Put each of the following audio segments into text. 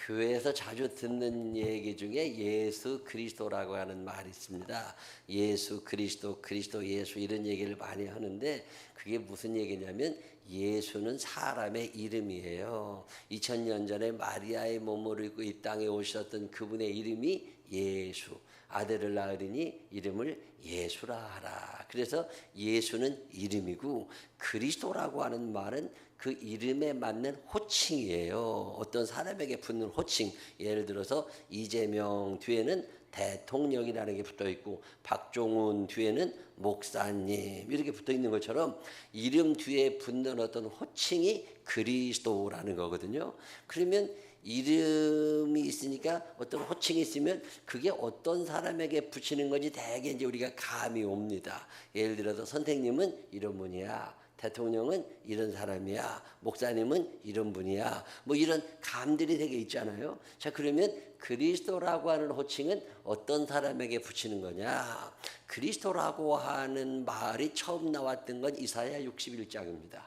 교회에서 자주 듣는 얘기 중에 예수 그리스도라고 하는 말이 있습니다. 예수 그리스도, 그리스도 예수 이런 얘기를 많이 하는데 그게 무슨 얘기냐면 예수는 사람의 이름이에요. 2000년 전에 마리아의 몸을 입고 이 땅에 오셨던 그분의 이름이 예수. 아들을 낳으리니 이름을 예수라 하라. 그래서 예수는 이름이고 그리스도라고 하는 말은 그 이름에 맞는 호칭이에요. 어떤 사람에게 붙는 호칭. 예를 들어서 이재명 뒤에는 대통령이라는 게 붙어 있고 박종훈 뒤에는 목사님 이렇게 붙어 있는 것처럼 이름 뒤에 붙는 어떤 호칭이 그리스도라는 거거든요. 그러면 이름이 있으니까 어떤 호칭이 있으면 그게 어떤 사람에게 붙이는 건지 대개 이제 우리가 감이 옵니다. 예를 들어서 선생님은 이런 분이야. 대통령은 이런 사람이야. 목사님은 이런 분이야. 뭐 이런 감들이 되게 있잖아요. 자, 그러면 그리스도라고 하는 호칭은 어떤 사람에게 붙이는 거냐? 그리스도라고 하는 말이 처음 나왔던 건 이사야 61장입니다.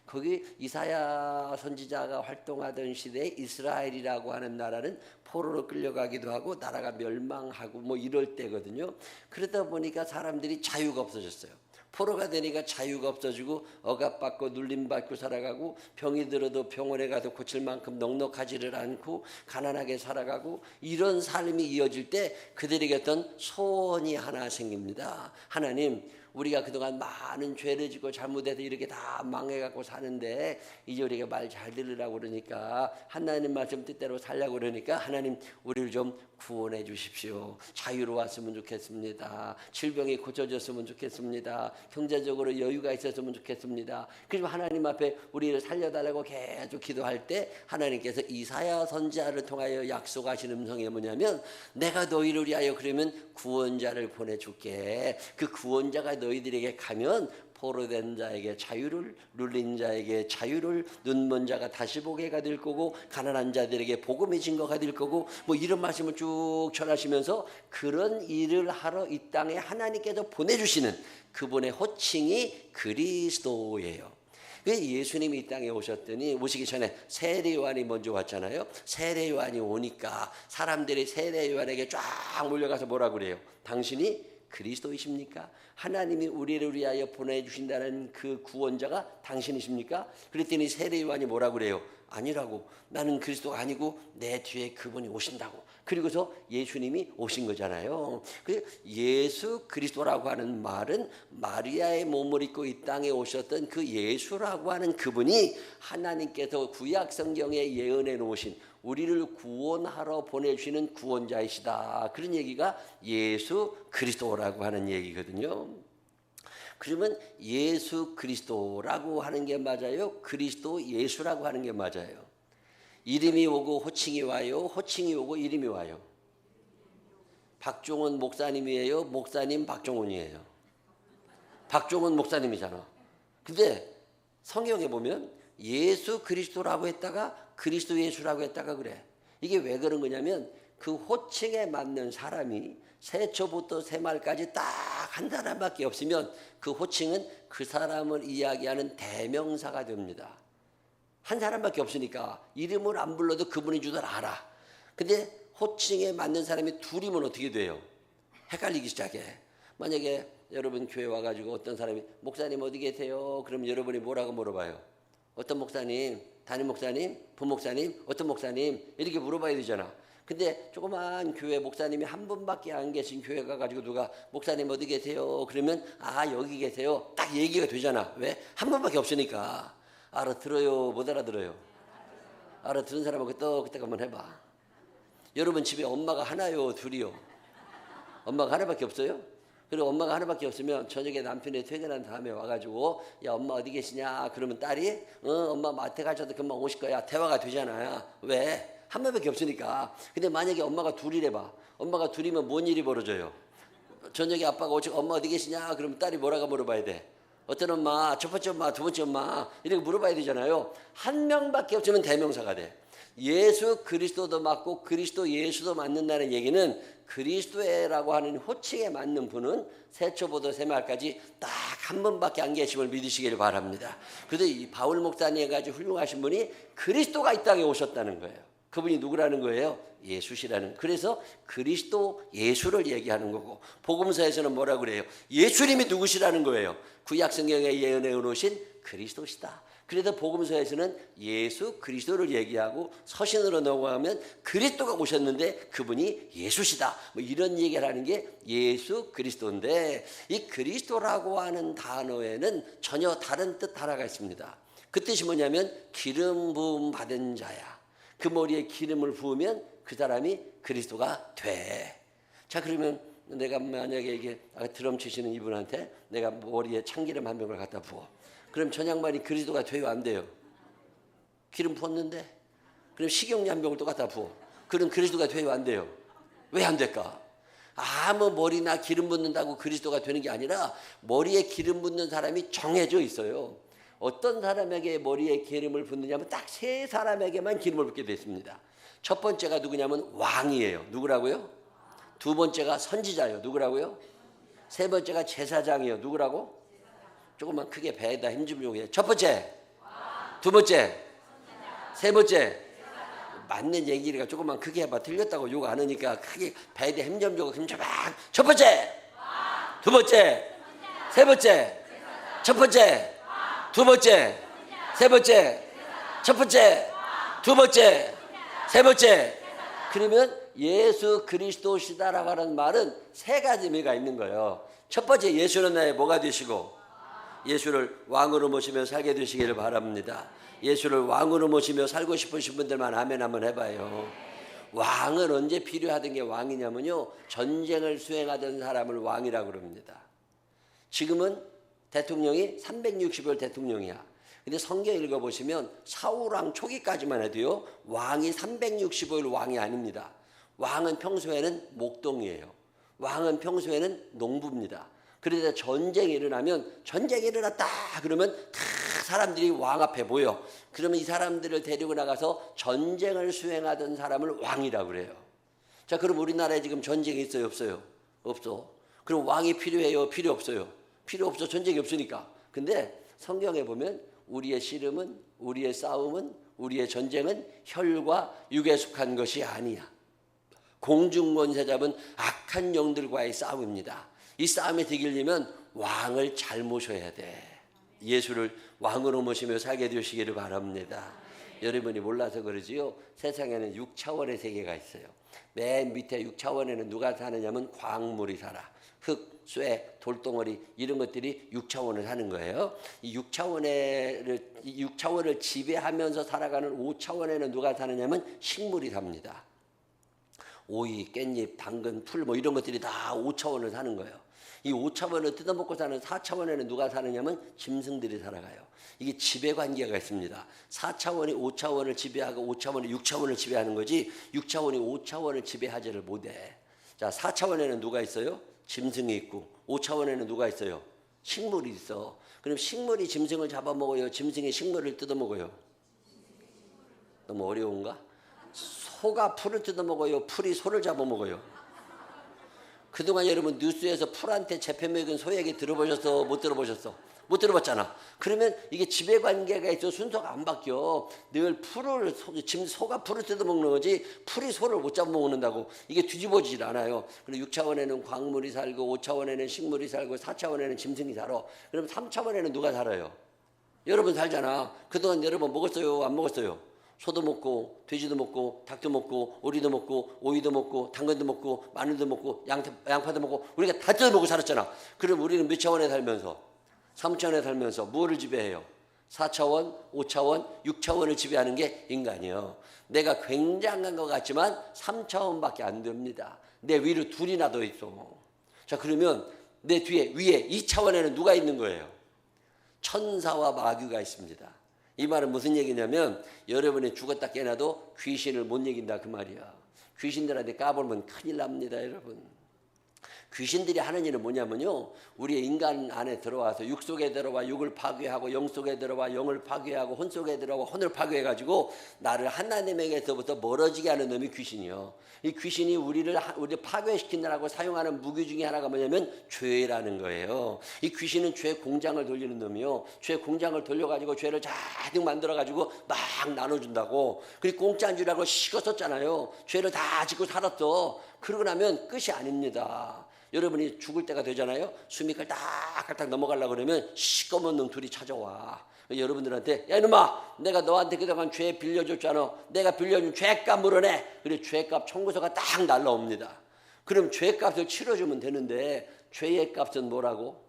거기 이사야 선지자가 활동하던 시대에 이스라엘이라고 하는 나라는 포로로 끌려가기도 하고 나라가 멸망하고 뭐 이럴 때거든요. 그러다 보니까 사람들이 자유가 없어졌어요. 포로가 되니까 자유가 없어지고 억압받고 눌림받고 살아가고 병이 들어도 병원에 가서 고칠 만큼 넉넉하지를 않고 가난하게 살아가고 이런 삶이 이어질 때 그들에게 어떤 소원이 하나 생깁니다. 하나님, 우리가 그동안 많은 죄를 짓고 잘못해서 이렇게 다 망해갖고 사는데 이제 우리가 말 잘 들으라고 그러니까 하나님 말씀 뜻대로 살려고 그러니까 하나님 우리를 좀 구원해 주십시오. 자유로웠으면 좋겠습니다. 질병이 고쳐졌으면 좋겠습니다. 경제적으로 여유가 있었으면 좋겠습니다. 그리고 하나님 앞에 우리를 살려달라고 계속 기도할 때 하나님께서 이사야 선지자를 통하여 약속하신 음성이 뭐냐면 내가 너희를 위하여 그러면 구원자를 보내줄게. 그 구원자가 너희들에게 가면 포로된 자에게 자유를, 눌린 자에게 자유를, 눈먼 자가 다시 보게가 될 거고 가난한 자들에게 복음의 증거가 될 거고 뭐 이런 말씀을 쭉 전하시면서 그런 일을 하러 이 땅에 하나님께서 보내주시는 그분의 호칭이 그리스도예요. 예수님이 이 땅에 오셨더니 오시기 전에 세례 요한이 먼저 왔잖아요. 세례 요한이 오니까 사람들이 세례 요한에게 쫙 몰려가서 뭐라 그래요? 당신이 그리스도이십니까? 하나님이 우리를 위하여 보내주신다는 그 구원자가 당신이십니까? 그랬더니 세례 요한이 뭐라 그래요? 아니라고. 나는 그리스도가 아니고 내 뒤에 그분이 오신다고. 그리고서 예수님이 오신 거잖아요. 예수 그리스도라고 하는 말은 마리아의 몸을 입고 이 땅에 오셨던 그 예수라고 하는 그분이 하나님께서 구약 성경에 예언해 놓으신 우리를 구원하러 보내주시는 구원자이시다. 그런 얘기가 예수 그리스도라고 하는 얘기거든요. 그러면 예수 그리스도라고 하는 게 맞아요? 그리스도 예수라고 하는 게 맞아요? 이름이 오고 호칭이 와요? 호칭이 오고 이름이 와요? 박종훈 목사님이에요? 목사님 박종훈이에요? 박종훈 목사님이잖아. 근데 성경에 보면 예수 그리스도라고 했다가 그리스도 예수라고 했다가 그래. 이게 왜 그런 거냐면 그 호칭에 맞는 사람이 새초부터 새말까지 딱 한 사람밖에 없으면 그 호칭은 그 사람을 이야기하는 대명사가 됩니다. 한 사람밖에 없으니까 이름을 안 불러도 그분인 줄 알아. 근데 호칭에 맞는 사람이 둘이면 어떻게 돼요? 헷갈리기 시작해. 만약에 여러분 교회 와가지고 어떤 사람이 목사님 어디 계세요? 그럼 여러분이 뭐라고 물어봐요? 어떤 목사님? 담임 목사님? 부목사님? 어떤 목사님? 이렇게 물어봐야 되잖아. 근데 조그만 교회 목사님이 한 분밖에 안 계신 교회 가가지고 누가 목사님 어디 계세요? 그러면 아 여기 계세요. 딱 얘기가 되잖아. 왜? 한 분밖에 없으니까. 알아들어요? 못 알아들어요? 알아들은 사람하고 끄떡끄떡 한번 해봐. 여러분 집에 엄마가 하나요? 둘이요? 엄마가 하나밖에 없어요? 그리고 엄마가 하나밖에 없으면 저녁에 남편이 퇴근한 다음에 와가지고 야 엄마 어디 계시냐? 그러면 딸이 엄마 마트 가셔도 금방 오실 거야. 대화가 되잖아요. 왜? 한 명밖에 없으니까. 근데 만약에 엄마가 둘이래봐. 엄마가 둘이면 뭔 일이 벌어져요? 저녁에 아빠가 오시고 엄마 어디 계시냐? 그러면 딸이 뭐라고 물어봐야 돼? 어떤 엄마, 첫 번째 엄마, 두 번째 엄마 이렇게 물어봐야 되잖아요. 한 명밖에 없으면 대명사가 돼. 예수 그리스도도 맞고 그리스도 예수도 맞는다는 얘기는 그리스도라고 하는 호칭에 맞는 분은 새초부터 새말까지 딱 한 분밖에 안 계심을 믿으시기를 바랍니다. 그래서 이 바울 목사님 가지고 훌륭하신 분이 그리스도가 이 땅에 오셨다는 거예요. 그분이 누구라는 거예요? 예수시라는. 그래서 그리스도 예수를 얘기하는 거고, 복음서에서는 뭐라고 그래요? 예수님이 누구시라는 거예요? 구약 성경에 예언해 놓으신 그리스도시다. 그래서 복음서에서는 예수 그리스도를 얘기하고, 서신으로 넘어가면 그리스도가 오셨는데 그분이 예수시다, 뭐 이런 얘기를 하는 게 예수 그리스도인데, 이 그리스도라고 하는 단어에는 전혀 다른 뜻 하나가 있습니다. 그 뜻이 뭐냐면 기름 부음 받은 자야. 그 머리에 기름을 부으면 그 사람이 그리스도가 돼. 자, 그러면 내가 만약에 이게 아까 드럼 치시는 이분한테 내가 머리에 참기름 한 병을 갖다 부어. 그럼 저 양반이 그리스도가 돼요, 안 돼요? 기름 부었는데. 그럼 식용유 한 병을 또 갖다 부어. 그럼 그리스도가 돼요, 안 돼요? 왜 안 될까? 아무 머리나 기름 붓는다고 그리스도가 되는 게 아니라 머리에 기름 붓는 사람이 정해져 있어요. 어떤 사람에게 머리에 기름을 붓느냐면 딱 세 사람에게만 기름을 붓게 됐습니다. 첫 번째가 누구냐면 왕이에요. 누구라고요? 두 번째가 선지자예요. 누구라고요? 세 번째가 제사장이에요. 누구라고? 조금만 크게 배에다 힘 좀 요구해. 첫 번째, 두 번째, 세 번째. 맞는 얘기가 조금만 크게 해봐. 틀렸다고 욕 안 하니까 크게 배에다 힘 좀 주고 힘 좀 막. 첫 번째, 두 번째, 세 번째, 첫 번째, 두 번째, 세 번째, 첫 번째, 두 번째, 세 번째. 그러면 예수 그리스도시다라고 하는 말은 세 가지 의미가 있는 거예요. 첫 번째, 예수는 나의 뭐가 되시고, 예수를 왕으로 모시며 살게 되시기를 바랍니다. 예수를 왕으로 모시며 살고 싶으신 분들만 아멘 한번 해봐요. 왕은 언제 필요하던 게 왕이냐면요, 전쟁을 수행하던 사람을 왕이라고 그럽니다. 지금은 대통령이 365일 대통령이야. 근데 성경 읽어보시면 사울왕 초기까지만 해도요, 왕이 365일 왕이 아닙니다. 왕은 평소에는 목동이에요. 왕은 평소에는 농부입니다. 그러다 전쟁이 일어나면, 전쟁이 일어났다 그러면 다 사람들이 왕 앞에 모여. 그러면 이 사람들을 데리고 나가서 전쟁을 수행하던 사람을 왕이라고 그래요. 자, 그럼 우리나라에 지금 전쟁이 있어요, 없어요? 없어. 그럼 왕이 필요해요, 필요 없어요? 필요 없어. 전쟁이 없으니까. 근데 성경에 보면 우리의 씨름은, 우리의 싸움은, 우리의 전쟁은 혈과 육에 속한 것이 아니야. 공중권세 잡은 악한 영들과의 싸움입니다. 이 싸움에 이기려면 왕을 잘 모셔야 돼. 예수를 왕으로 모시며 살게 되시기를 바랍니다. 여러분이 몰라서 그러지요, 세상에는 6차원의 세계가 있어요. 맨 밑에 6차원에는 누가 사느냐면 광물이 살아. 흙, 쇠, 돌덩어리 이런 것들이 6차원을 사는 거예요. 이 6차원을 지배하면서 살아가는 5차원에는 누가 사느냐면 식물이 삽니다. 오이, 깻잎, 당근, 풀 뭐 이런 것들이 다 5차원을 사는 거예요. 이 5차원을 뜯어먹고 사는 4차원에는 누가 사느냐면 짐승들이 살아가요. 이게 지배관계가 있습니다. 4차원이 5차원을 지배하고 5차원이 6차원을 지배하는 거지, 6차원이 5차원을 지배하지를 못해. 자, 4차원에는 누가 있어요? 짐승이 있고, 5차원에는 누가 있어요? 식물이 있어. 그럼 식물이 짐승을 잡아먹어요? 짐승이 식물을 뜯어먹어요? 너무 어려운가? 소가 풀을 뜯어먹어요? 풀이 소를 잡아먹어요? 그동안 여러분 뉴스에서 풀한테 잡혀 먹은 소 얘기 들어보셨어? 못 들어보셨어? 못 들어봤잖아. 그러면 이게 지배관계가 있어 순서가 안 바뀌어. 늘 풀을, 소가 풀을 뜯어먹는 거지 풀이 소를 못 잡아먹는다고 이게 뒤집어지질 않아요. 그리고 6차원에는 광물이 살고, 5차원에는 식물이 살고, 4차원에는 짐승이 살아. 그럼 3차원에는 누가 살아요? 여러분 살잖아. 그동안 여러분 먹었어요? 안 먹었어요? 소도 먹고, 돼지도 먹고, 닭도 먹고, 오리도 먹고, 오이도 먹고, 당근도 먹고, 마늘도 먹고, 양파도 먹고, 우리가 다 뜯어 먹고 살았잖아. 그럼 우리는 몇 차원에 살면서? 3차원에 살면서 뭐를 지배해요? 4차원, 5차원, 6차원을 지배하는 게 인간이에요. 내가 굉장한 것 같지만 3차원밖에 안 됩니다. 내 위로 둘이나 더 있어. 자, 그러면 내 뒤에, 위에 2차원에는 누가 있는 거예요? 천사와 마귀가 있습니다. 이 말은 무슨 얘기냐면, 여러분이 죽었다 깨나도 귀신을 못 이긴다 그 말이야. 귀신들한테 까불면 큰일 납니다, 여러분. 귀신들이 하는 일은 뭐냐면요, 우리의 인간 안에 들어와서 육 속에 들어와 육을 파괴하고, 영 속에 들어와 영을 파괴하고, 혼 속에 들어와 혼을 파괴해가지고 나를 하나님에게서부터 멀어지게 하는 놈이 귀신이요. 이 귀신이 우리를 파괴시키느라고 사용하는 무기 중에 하나가 뭐냐면 죄라는 거예요. 이 귀신은 죄 공장을 돌리는 놈이요, 죄 공장을 돌려가지고 죄를 자득 만들어가지고 막 나눠준다고. 그리고 공짜인 줄 알고 식었었잖아요. 죄를 다 짓고 살았어. 그러고 나면 끝이 아닙니다. 여러분이 죽을 때가 되잖아요. 숨이 깔딱깔딱 넘어가려고 그러면 시꺼먼 놈 둘이 찾아와. 여러분들한테, 야 이놈아, 내가 너한테 그동안 죄 빌려줬잖아. 내가 빌려준 죄값 물어내. 그래 죄값 청구서가 딱 날라옵니다. 그럼 죄값을 치러주면 되는데, 죄의 값은 뭐라고?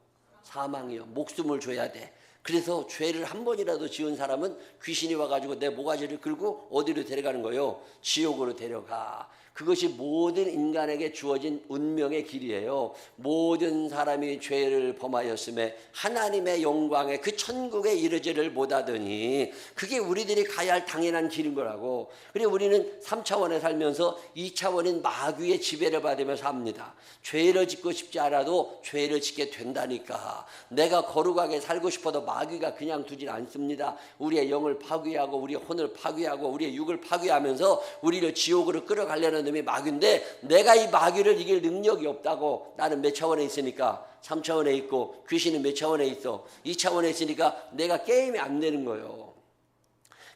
사망이요. 목숨을 줘야 돼. 그래서 죄를 한 번이라도 지은 사람은 귀신이 와가지고 내 모가지를 끌고 어디로 데려가는 거예요? 지옥으로 데려가. 그것이 모든 인간에게 주어진 운명의 길이에요. 모든 사람이 죄를 범하였음에 하나님의 영광에 그 천국에 이르지를 못하더니, 그게 우리들이 가야 할 당연한 길인 거라고. 그리고 우리는 3차원에 살면서 2차원인 마귀의 지배를 받으며 삽니다. 죄를 짓고 싶지 않아도 죄를 짓게 된다니까. 내가 거룩하게 살고 싶어도 마귀가 그냥 두질 않습니다. 우리의 영을 파괴하고 우리의 혼을 파괴하고 우리의 육을 파괴하면서 우리를 지옥으로 끌어가려는 놈이 마귀인데, 내가 이 마귀를 이길 능력이 없다고. 나는 몇 차원에 있으니까 3차원에 있고, 귀신은 몇 차원에 있어? 2차원에 있으니까 내가 게임이 안 되는 거예요.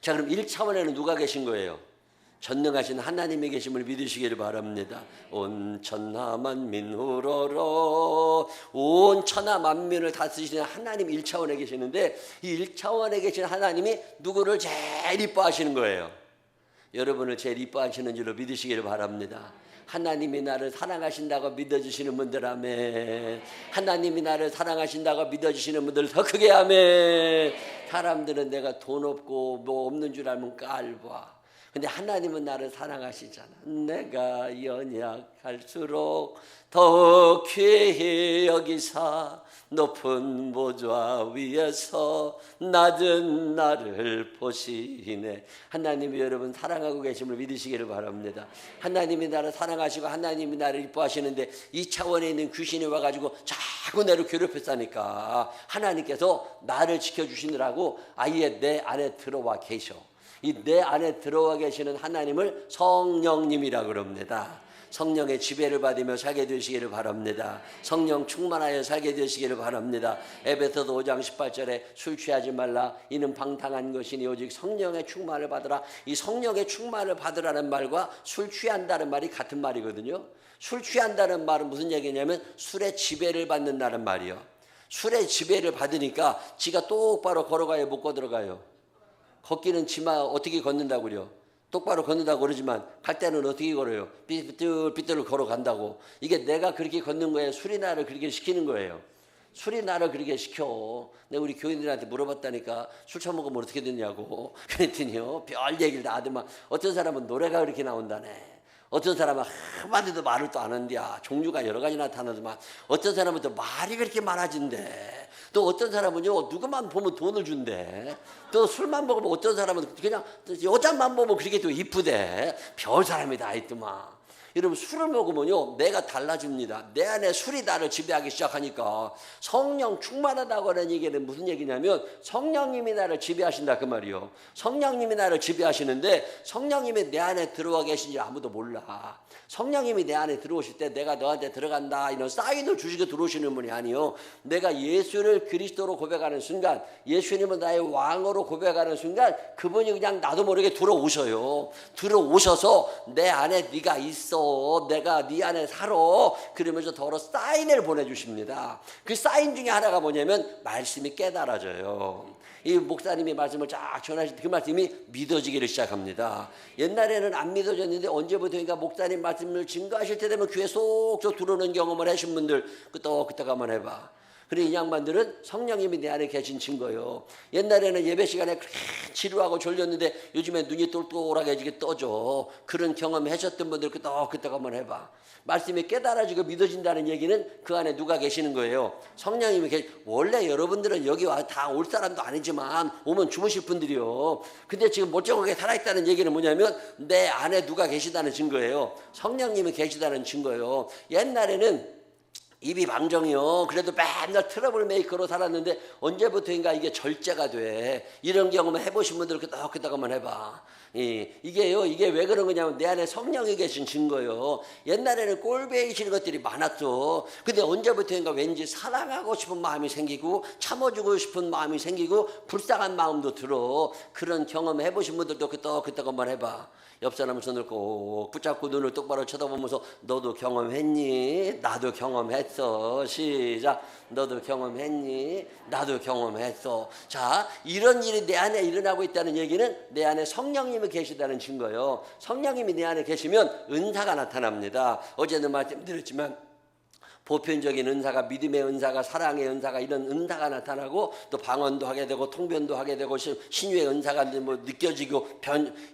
자, 그럼 1차원에는 누가 계신 거예요? 전능하신 하나님이 계심을 믿으시기를 바랍니다. 온 천하 만민 우러러. 온 천하 만민을 다스리시는 하나님 1차원에 계시는데, 이 1차원에 계신 하나님이 누구를 제일 이뻐하시는 거예요? 여러분을 제일 이뻐하시는 줄로 믿으시기를 바랍니다. 하나님이 나를 사랑하신다고 믿어주시는 분들 아멘. 하나님이 나를 사랑하신다고 믿어주시는 분들 더 크게 아멘. 사람들은 내가 돈 없고 뭐 없는 줄 알면 깔봐. 근데 하나님은 나를 사랑하시잖아. 내가 연약할수록 더 귀히 여기사 높은 보좌 위에서 낮은 나를 보시네. 하나님이 여러분 사랑하고 계심을 믿으시기를 바랍니다. 하나님이 나를 사랑하시고 하나님이 나를 이뻐하시는데, 이 차원에 있는 귀신이 와가지고 자꾸 나를 괴롭혔다니까. 하나님께서 나를 지켜주시느라고 아예 내 안에 들어와 계셔. 이 내 안에 들어와 계시는 하나님을 성령님이라고 그럽니다. 성령의 지배를 받으며 살게 되시기를 바랍니다. 성령 충만하여 살게 되시기를 바랍니다. 에베소서 5장 18절에 술 취하지 말라. 이는 방탕한 것이니 오직 성령의 충만을 받으라. 이 성령의 충만을 받으라는 말과 술 취한다는 말이 같은 말이거든요. 술 취한다는 말은 무슨 얘기냐면 술의 지배를 받는다는 말이요. 술의 지배를 받으니까 지가 똑바로 걸어가요, 못 걸어가요? 걷기는 지마 어떻게 걷는다고 그래요? 똑바로 걷는다고 그러지만 갈 때는 어떻게 걸어요? 삐뚤삐뚤 걸어간다고. 이게 내가 그렇게 걷는 거예요? 술이 나를 그렇게 시키는 거예요? 술이 나를 그렇게 시켜. 내가 우리 교인들한테 물어봤다니까. 술 처먹으면 어떻게 되냐고. 그랬더니요, 별 얘기를 다 하더만. 어떤 사람은 노래가 그렇게 나온다네. 어떤 사람은 한마디도 말을 또 안 한대야. 종류가 여러 가지 나타나지만, 어떤 사람은 또 말이 그렇게 많아진대. 또 어떤 사람은요, 누구만 보면 돈을 준대. 또 술만 먹으면 어떤 사람은 그냥 여자만 보면 그렇게 또 이쁘대. 별 사람이 다 있더만. 여러분, 술을 먹으면요, 내가 달라집니다. 내 안에 술이 나를 지배하기 시작하니까. 성령 충만하다고 하는 얘기는 무슨 얘기냐면, 성령님이 나를 지배하신다 그 말이요. 성령님이 나를 지배하시는데, 성령님이 내 안에 들어와 계신지 아무도 몰라. 성령님이 내 안에 들어오실 때 내가 너한테 들어간다 이런 사인을 주시고 들어오시는 분이 아니요. 내가 예수를 그리스도로 고백하는 순간, 예수님은 나의 왕으로 고백하는 순간, 그분이 그냥 나도 모르게 들어오셔요. 들어오셔서 내 안에 네가 있어, 내가 네 안에 살아, 그러면서 더러 사인을 보내주십니다. 그 사인 중에 하나가 뭐냐면 말씀이 깨달아져요. 이 목사님이 말씀을 쫙 전하실 때 그 말씀이 믿어지기를 시작합니다. 옛날에는 안 믿어졌는데 언제부터인가 목사님 말씀을 증거하실 때 되면 귀에 쏙쏙 들어오는 경험을 하신 분들 끄떡끄떡 한번 해봐. 그래, 이 양반들은 성령님이 내 안에 계신 증거요. 옛날에는 예배 시간에 그렇게 지루하고 졸렸는데 요즘에 눈이 똘똘하게 떠져. 그런 경험 하셨던 분들 끄떡끄떡 한번 해봐. 말씀이 깨달아지고 믿어진다는 얘기는 그 안에 누가 계시는 거예요? 성령님이 원래 여러분들은 여기 와 다 올 사람도 아니지만 오면 주무실 분들이요. 근데 지금 멀쩡하게 살아있다는 얘기는 뭐냐면 내 안에 누가 계시다는 증거예요. 성령님이 계시다는 증거예요. 옛날에는 입이 방정이요. 그래도 맨날 트러블 메이커로 살았는데 언제부터인가 이게 절제가 돼. 이런 경험을 해보신 분들 끄덕끄덕 한번 해봐. 이게요, 이게 왜 그런 거냐면 내 안에 성령이 계신 증거요. 옛날에는 꼴배이시는 것들이 많았어. 근데 언제부터인가 왠지 사랑하고 싶은 마음이 생기고 참아주고 싶은 마음이 생기고 불쌍한 마음도 들어. 그런 경험 해보신 분들도 끄덕끄덕 한번 해봐. 옆 사람 손을 꼭 붙잡고 눈을 똑바로 쳐다보면서 너도 경험했니? 나도 경험했어. 시작. 너도 경험했니? 나도 경험했어. 자, 이런 일이 내 안에 일어나고 있다는 얘기는 내 안에 성령님이 계시다는 증거예요. 성령님이 내 안에 계시면 은사가 나타납니다. 어제도 말씀드렸지만 보편적인 은사가 믿음의 은사가 사랑의 은사가 이런 은사가 나타나고 또 방언도 하게 되고 통변도 하게 되고 신유의 은사가 뭐 느껴지고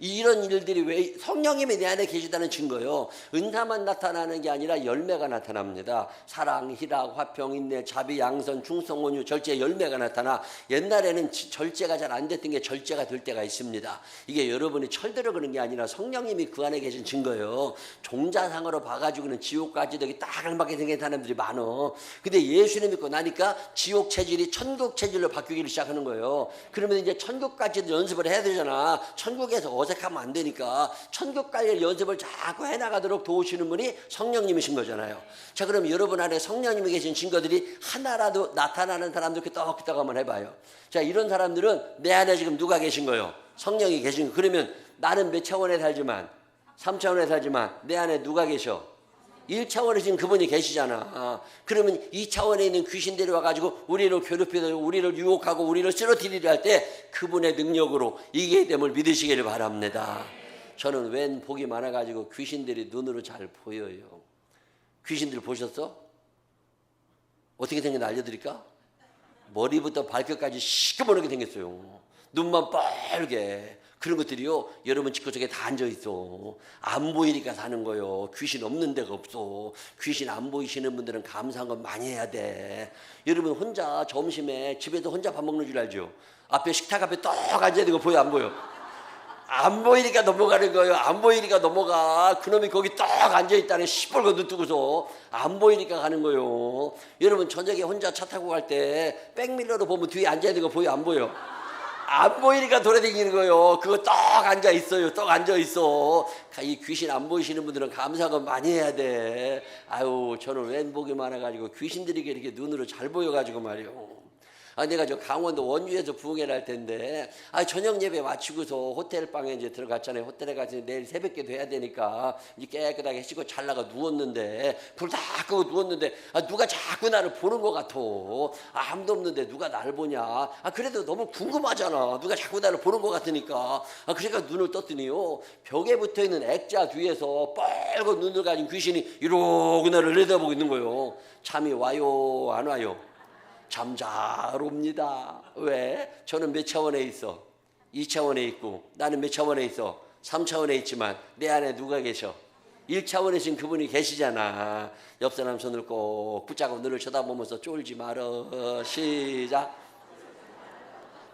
이런 일들이 왜 성령님이 내 안에 계시다는 증거예요. 은사만 나타나는 게 아니라 열매가 나타납니다. 사랑, 희락, 화평, 인내, 자비, 양선, 충성, 온유, 절제 열매가 나타나. 옛날에는 절제가 잘 안 됐던 게 절제가 될 때가 있습니다. 이게 여러분이 철들어 그런 게 아니라 성령님이 그 안에 계신 증거예요. 종자상으로 봐가지고는 지옥까지 되게 딱 알맞게 생긴 사람들이 많어. 근데 예수님 믿고 나니까 지옥 체질이 천국 체질로 바뀌기 시작하는 거예요. 그러면 이제 천국까지도 연습을 해야 되잖아. 천국에서 어색하면 안 되니까 천국 갈 연습을 자꾸 해나가도록 도우시는 분이 성령님이신 거잖아요. 자, 그럼 여러분 안에 성령님이 계신 증거들이 하나라도 나타나는 사람들 끄떡끄떡 한번 해봐요. 자, 이런 사람들은 내 안에 지금 누가 계신 거예요? 성령이 계신 거예요. 그러면 나는 몇 차원에 살지만 3차원에 살지만 내 안에 누가 계셔? 1차원에 지금 그분이 계시잖아. 그러면 2차원에 있는 귀신들이 와가지고 우리를 괴롭히고 우리를 유혹하고 우리를 쓰러뜨리려 할 때 그분의 능력으로 이기게 됨을 믿으시기를 바랍니다. 저는 웬 복이 많아가지고 귀신들이 눈으로 잘 보여요. 귀신들 보셨어? 어떻게 생겼나 알려드릴까? 머리부터 발끝까지 시커멓게 생겼어요. 눈만 빨개. 그런 것들이요, 여러분 집구석에 다 앉아있어. 안 보이니까 사는 거요. 귀신 없는 데가 없어. 귀신 안 보이시는 분들은 감사한 건 많이 해야 돼. 여러분 혼자 점심에 집에서 혼자 밥 먹는 줄 알죠? 앞에 식탁 앞에 떡 앉아있는 거 보여 안 보여? 안 보이니까 넘어가는 거예요. 안 보이니까 넘어가. 그놈이 거기 떡 앉아있다네. 시뻘건 눈 뜨고서 안 보이니까 가는 거예요. 여러분 저녁에 혼자 차 타고 갈 때 백밀러로 보면 뒤에 앉아있는 거 보여 안 보여? 안 보이니까 돌아다니는 거예요. 그거 떡 앉아 있어요. 떡 앉아 있어. 이 귀신 안 보이시는 분들은 감사한 많이 해야 돼. 아유, 저는 웬 복이 많아가지고 귀신들이 이렇게 눈으로 잘 보여가지고 말이요. 내가 저 강원도 원주에서 부흥회를 할 텐데, 저녁 예배 마치고서 호텔 방에 이제 들어갔잖아요. 호텔에 가서 내일 새벽기도 해야 되니까 이제 깨끗하게 씻고 잘 나가 누웠는데, 불 다 끄고 누웠는데, 누가 자꾸 나를 보는 것 같아. 아무도 없는데 누가 나를 보냐. 그래도 너무 궁금하잖아. 누가 자꾸 나를 보는 것 같으니까. 그러니까 눈을 떴더니요, 벽에 붙어 있는 액자 뒤에서 빨간 눈을 가진 귀신이 이러고 나를 내다보고 있는 거예요. 잠이 와요, 안 와요? 잠 잘 옵니다. 왜? 저는 몇 차원에 있어? 2차원에 있고 나는 몇 차원에 있어? 3차원에 있지만 내 안에 누가 계셔? 1차원에 지금 그분이 계시잖아. 옆 사람 손을 꼭 붙잡고 눈을 쳐다보면서 쫄지 말어. 시작.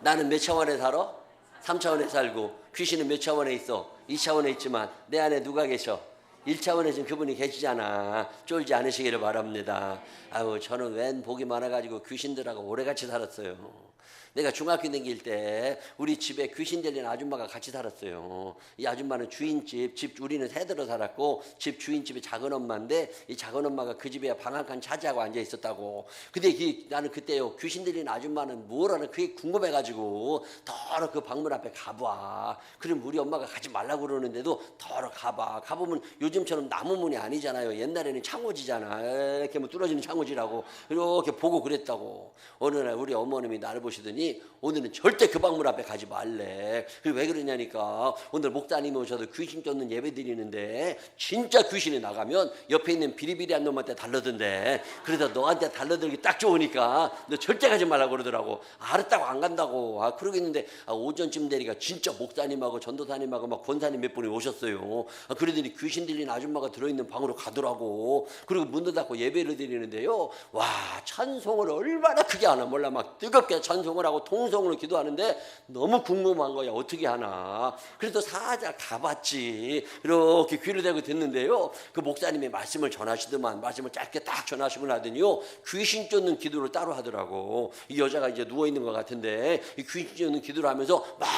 나는 몇 차원에 살아? 3차원에 살고 귀신은 몇 차원에 있어? 2차원에 있지만 내 안에 누가 계셔? 1차원에 지금 그분이 계시잖아. 쫄지 않으시기를 바랍니다. 아유, 저는 웬 복이 많아가지고 귀신들하고 오래같이 살았어요. 내가 중학교 다닐 때 우리 집에 귀신 들린 아줌마가 같이 살았어요. 이 아줌마는 주인집, 우리는 세대로 살았고 집 주인집이 작은 엄마인데 이 작은 엄마가 그 집에 방 한 칸 차지하고 앉아 있었다고. 근데 나는 그때요, 귀신 들린 아줌마는 뭐라는 그게 궁금해가지고 더러 그 방문 앞에 가봐. 그럼 우리 엄마가 가지 말라고 그러는데도 더러 가봐. 가보면 요즘처럼 나무 문이 아니잖아요. 옛날에는 창호지잖아. 이렇게 뭐 뚫어지는 창호지라고 이렇게 보고 그랬다고. 어느 날 우리 어머님이 나를 보시더니 오늘은 절대 그 방문 앞에 가지 말래. 왜 그러냐니까 오늘 목사님이 오셔서 귀신 쫓는 예배 드리는데 진짜 귀신이 나가면 옆에 있는 비리비리한 놈한테 달라든대. 그래서 너한테 달라들기 딱 좋으니까 너 절대 가지 말라고 그러더라고. 알았다고 안 간다고. 그러고 있는데 오전쯤 되니까 진짜 목사님하고 전도사님하고 막 권사님 몇 분이 오셨어요. 그러더니 귀신 들린 아줌마가 들어있는 방으로 가더라고. 그리고 문도 닫고 예배를 드리는데요, 와, 찬송을 얼마나 크게 하나 몰라. 막 뜨겁게 찬송을 하고 달라고 통성으로 기도하는데 너무 궁금한 거야. 어떻게 하나. 그래서 살짝 가봤지. 이렇게 귀를 대고 듣는데요, 그 목사님이 말씀을 전하시더만 말씀을 짧게 딱 전하시고 나더니요, 귀신 쫓는 기도를 따로 하더라고. 이 여자가 이제 누워있는 것 같은데 이 귀신 쫓는 기도를 하면서 막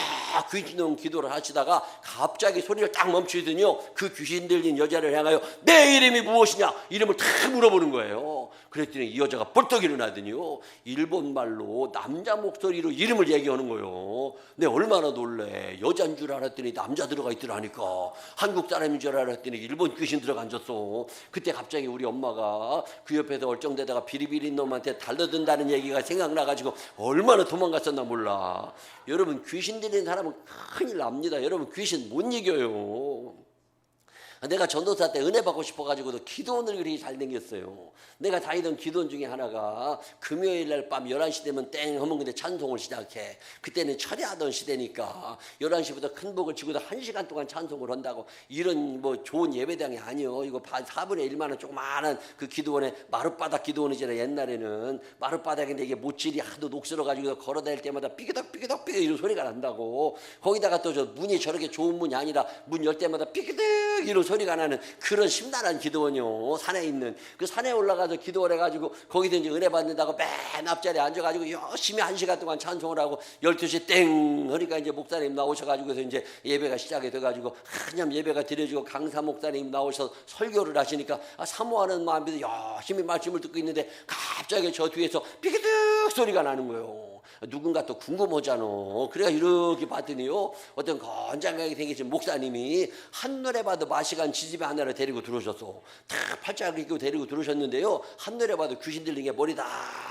귀신 쫓는 기도를 하시다가 갑자기 소리를 딱 멈추더니요, 그 귀신 들린 여자를 향하여 내 이름이 무엇이냐 이름을 탁 물어보는 거예요. 그랬더니 이 여자가 벌떡 일어나더니요, 일본말로 남자 목소리로 이름을 얘기하는 거예요. 내 얼마나 놀래. 여자인 줄 알았더니 남자 들어가 있더라니까. 한국 사람인 줄 알았더니 일본 귀신 들어가 앉았어. 그때 갑자기 우리 엄마가 그 옆에서 얼쩡대다가 비리비리 놈한테 달려든다는 얘기가 생각나가지고 얼마나 도망갔었나 몰라. 여러분, 귀신 들리는 사람은 큰일 납니다. 여러분, 귀신 못 이겨요. 내가 전도사 때 은혜 받고 싶어가지고도 기도원을 그렇게 잘 댕겼어요. 내가 다니던 기도원 중에 하나가 금요일 날 밤 11시 되면 땡 하면 근데 찬송을 시작해. 그때는 철야하던 시대니까 11시부터 큰 복을 치고도 1시간 동안 찬송을 한다고. 이런 뭐 좋은 예배당이 아니요. 이거 4분의 1만원 조그마한 그 기도원에 마룻바닥 기도원이잖아요. 옛날에는 마룻바닥인데 이게 못질이 하도 녹슬어가지고 걸어다닐 때마다 삐그덕 이런 소리가 난다고. 거기다가 또 저 문이 저렇게 좋은 문이 아니라 문 열 때마다 삐그덕 이런 소리가 나는 그런 심란한 기도원이요. 산에 있는 그 산에 올라가서 기도를 해가지고 거기서 이제 은혜 받는다고 맨 앞자리에 앉아가지고 열심히 1시간 동안 찬송을 하고 12시 땡 그러니까 이제 목사님 나오셔가지고서 이제 예배가 시작이 돼가지고 한참 예배가 드려지고 강사 목사님 나오셔서 설교를 하시니까 사모하는 마음에서 열심히 말씀을 듣고 있는데 갑자기 저 뒤에서 삐그덕 소리가 나는 거예요. 누군가 또 궁금하잖아. 그래가 이렇게 봤더니요, 어떤 건장하게 생기신 목사님이 한눈에 봐도 마시간 지집에 하나를 데리고 들어오셨어. 다 팔짱을 끼고 데리고 들어오셨는데요, 한눈에 봐도 귀신 들린 게 머리 다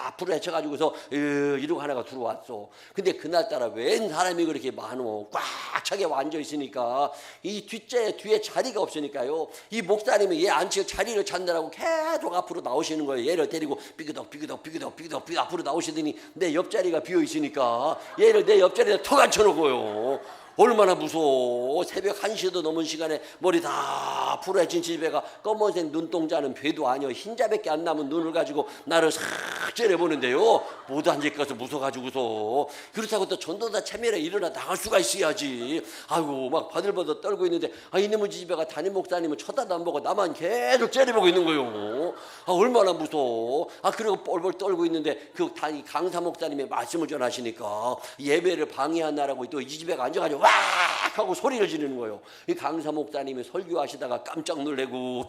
앞으로 헤쳐가지고서 이러고 하나가 들어왔어. 근데 그날따라 웬 사람이 그렇게 많어. 꽉 차게 앉아 있으니까 이 뒤에 자리가 없으니까요, 이 목사님이 얘 앉히고 자리를 찾느라고 계속 앞으로 나오시는 거예요. 얘를 데리고 삐그덕 앞으로 나오시더니 내 옆자리가 비어 있으니까 얘를 내 옆자리에 턱 앉혀놓고요. 얼마나 무서워. 새벽 1시도 넘은 시간에 머리 다 풀어진 집애가 검은색 눈동자는 배도 아니여 흰자밖에 안 남은 눈을 가지고 나를 싹 째려보는데요, 못 앉을까서 무서워가지고서. 그렇다고 또 전도사 참여에 일어나 나갈 수가 있어야지. 아이고 막 바들바들 떨고 있는데 이놈의 집애가 담임 목사님은 쳐다도 안 보고 나만 계속 째려보고 있는 거예요. 얼마나 무서워. 그리고 뻘뻘 떨고 있는데 그 강사 목사님의 말씀을 전하시니까 예배를 방해하느라고 또 이 집애가 앉아가지고 왁 하고 소리를 지르는 거예요. 이 강사 목사님이 설교하시다가 깜짝 놀래고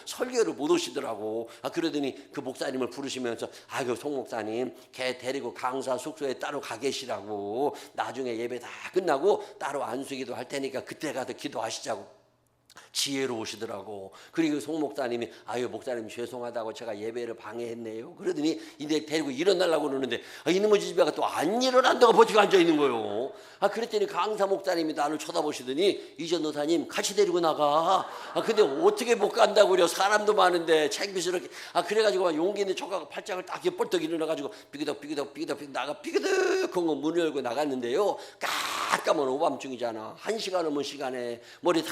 설교를 못 오시더라고. 그러더니 그 목사님을 부르시면서 그 송 목사님 걔 데리고 강사 숙소에 따로 가 계시라고. 나중에 예배 다 끝나고 따로 안수기도 할 테니까 그때 가서 기도하시자고. 지혜로우시더라고. 그리고 송 목사님이 목사님 죄송하다고 제가 예배를 방해했네요. 그러더니 이제 데리고 일어나려고 그러는데 이놈의 집애가 또 안 일어난다고 버티고 앉아있는 거예요. 그랬더니 강사 목사님이 나를 쳐다보시더니 이 전도사님 같이 데리고 나가. 근데 어떻게 못 간다고 그래요. 사람도 많은데 창피스럽게. 그래가지고 용기 있는 척하고 팔짱을 딱 벌떡 일어나가지고 삐그덕 나가 삐그덕 하고 문을 열고 나갔는데요, 깜깜한 오밤중이잖아. 1시간 넘은 시간에 머리 다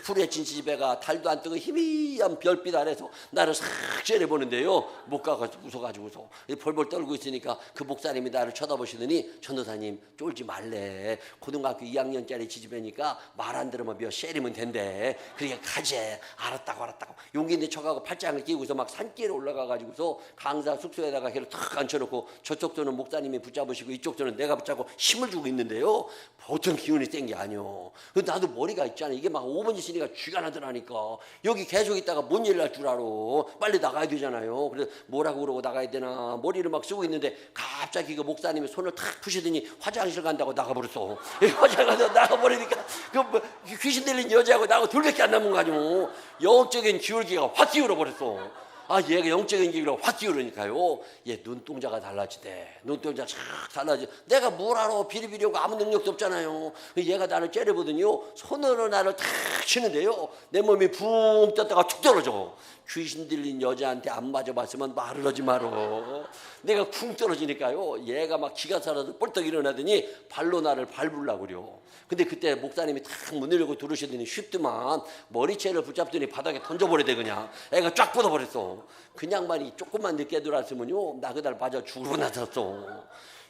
풀어진 집애가 달도 안 뜨고 희미한 별빛 아래서 나를 싹 째려보는데요, 못 가가지고 무서워가지고서 벌벌 떨고 있으니까 그 목사님이 나를 쳐다보시더니 전도사님 쫄지 말래. 고등학교 2학년짜리 지집애니까 말 안 들으면 몇 쉐리면 된대. 그러니까 가재. 알았다고 용기 있는 척하고 팔짱을 끼고서 막 산길에 올라가가지고서 강사 숙소에다가 걔를 탁 앉혀놓고 저쪽 손은 목사님이 붙잡으시고 이쪽 손은 내가 붙잡고 힘을 주고 있는데요, 보통 기운이 센 게 아니요. 나도 머리가 있잖아. 이게 막 5분 있으니까 쥐가 나더라니까. 여기 계속 있다가 뭔 일 날 줄 알아. 빨리 나가야 되잖아요. 그래서 뭐라고 그러고 나가야 되나 머리를 막 쓰고 있는데 갑자기 그 목사님이 손을 탁 푸시더니 화장실 간다고 나가버렸어. 화장실 가서 나가버리니까 그 귀신 들린 여자하고 나하고 둘밖에 안 남은 거 아니오. 영적인 기울기가 확 기울어버렸어. 얘가 영적인 기울기가 확 기울으니까요, 얘 눈동자가 달라지대. 눈동자 쫙 달라지. 내가 뭘 알아. 비리비리하고 아무 능력도 없잖아요. 얘가 나를 째려보더니요, 손으로 나를 탁 치는데요, 내 몸이 붕 떴다가 툭 떨어져. 귀신 들린 여자한테 안 맞아봤으면 말을 하지 말어. 내가 쿵 떨어지니까요, 얘가 막 기가 살아서 뻘떡 일어나더니 발로 나를 밟으려고 그래요. 근데 그때 목사님이 탁 문을 열고 들으시더니 쉽더만 머리채를 붙잡더니 바닥에 던져버리대. 그냥 애가 쫙 뻗어버렸어. 그냥만이 조금만 늦게 들어왔으면요, 나 그날 맞아 죽으러 나섰어.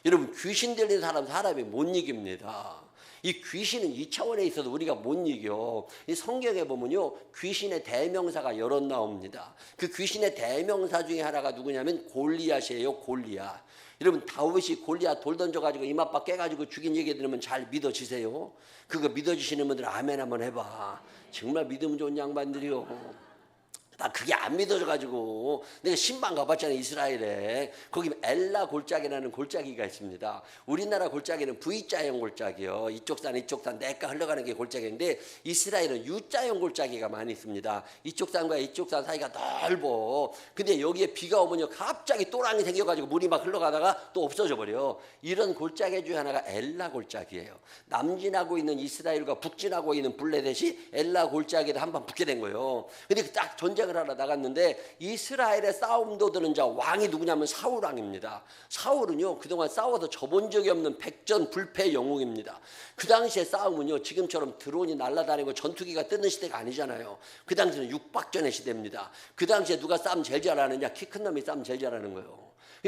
여러분 귀신 들린 사람이 못 이깁니다. 이 귀신은 2차원에 있어도 우리가 못 이겨. 이 성경에 보면요, 귀신의 대명사가 여럿 나옵니다. 그 귀신의 대명사 중에 하나가 누구냐면 골리앗이에요. 골리앗. 여러분 다윗이 골리앗 돌 던져가지고 이마박 깨가지고 죽인 얘기 들으면 잘 믿어지세요? 그거 믿어지시는 분들 아멘 한번 해봐. 정말 믿음 좋은 양반들이요. 나 그게 안 믿어져가지고 내가 신방 가봤잖아요. 이스라엘에 거기 엘라 골짜기라는 골짜기가 있습니다. 우리나라 골짜기는 V자형 골짜기요. 이쪽 산 내가 흘러가는 게 골짜기인데 이스라엘은 U자형 골짜기가 많이 있습니다. 이쪽 산과 이쪽 산 사이가 넓어. 근데 여기에 비가 오면요 갑자기 또랑이 생겨가지고 물이 막 흘러가다가 또 없어져 버려. 이런 골짜기 중에 하나가 엘라 골짜기예요. 남진하고 있는 이스라엘과 북진하고 있는 블레셋이 엘라 골짜기에 한번 붙게 된 거예요. 근데 딱 전쟁 하러 나갔는데 이스라엘의 싸움도 드는 자 왕이 누구냐면 사울 왕입니다. 사울은요 그동안 싸워서 져본 적이 없는 백전불패 영웅입니다. 그 당시에 싸움은요 지금처럼 드론이 날아다니고 전투기가 뜨는 시대가 아니잖아요. 그 당시는 육박전의 시대입니다. 그 당시에 누가 싸움 제일 잘하느냐? 키 큰 놈이 싸움 제일 잘하는 거예요.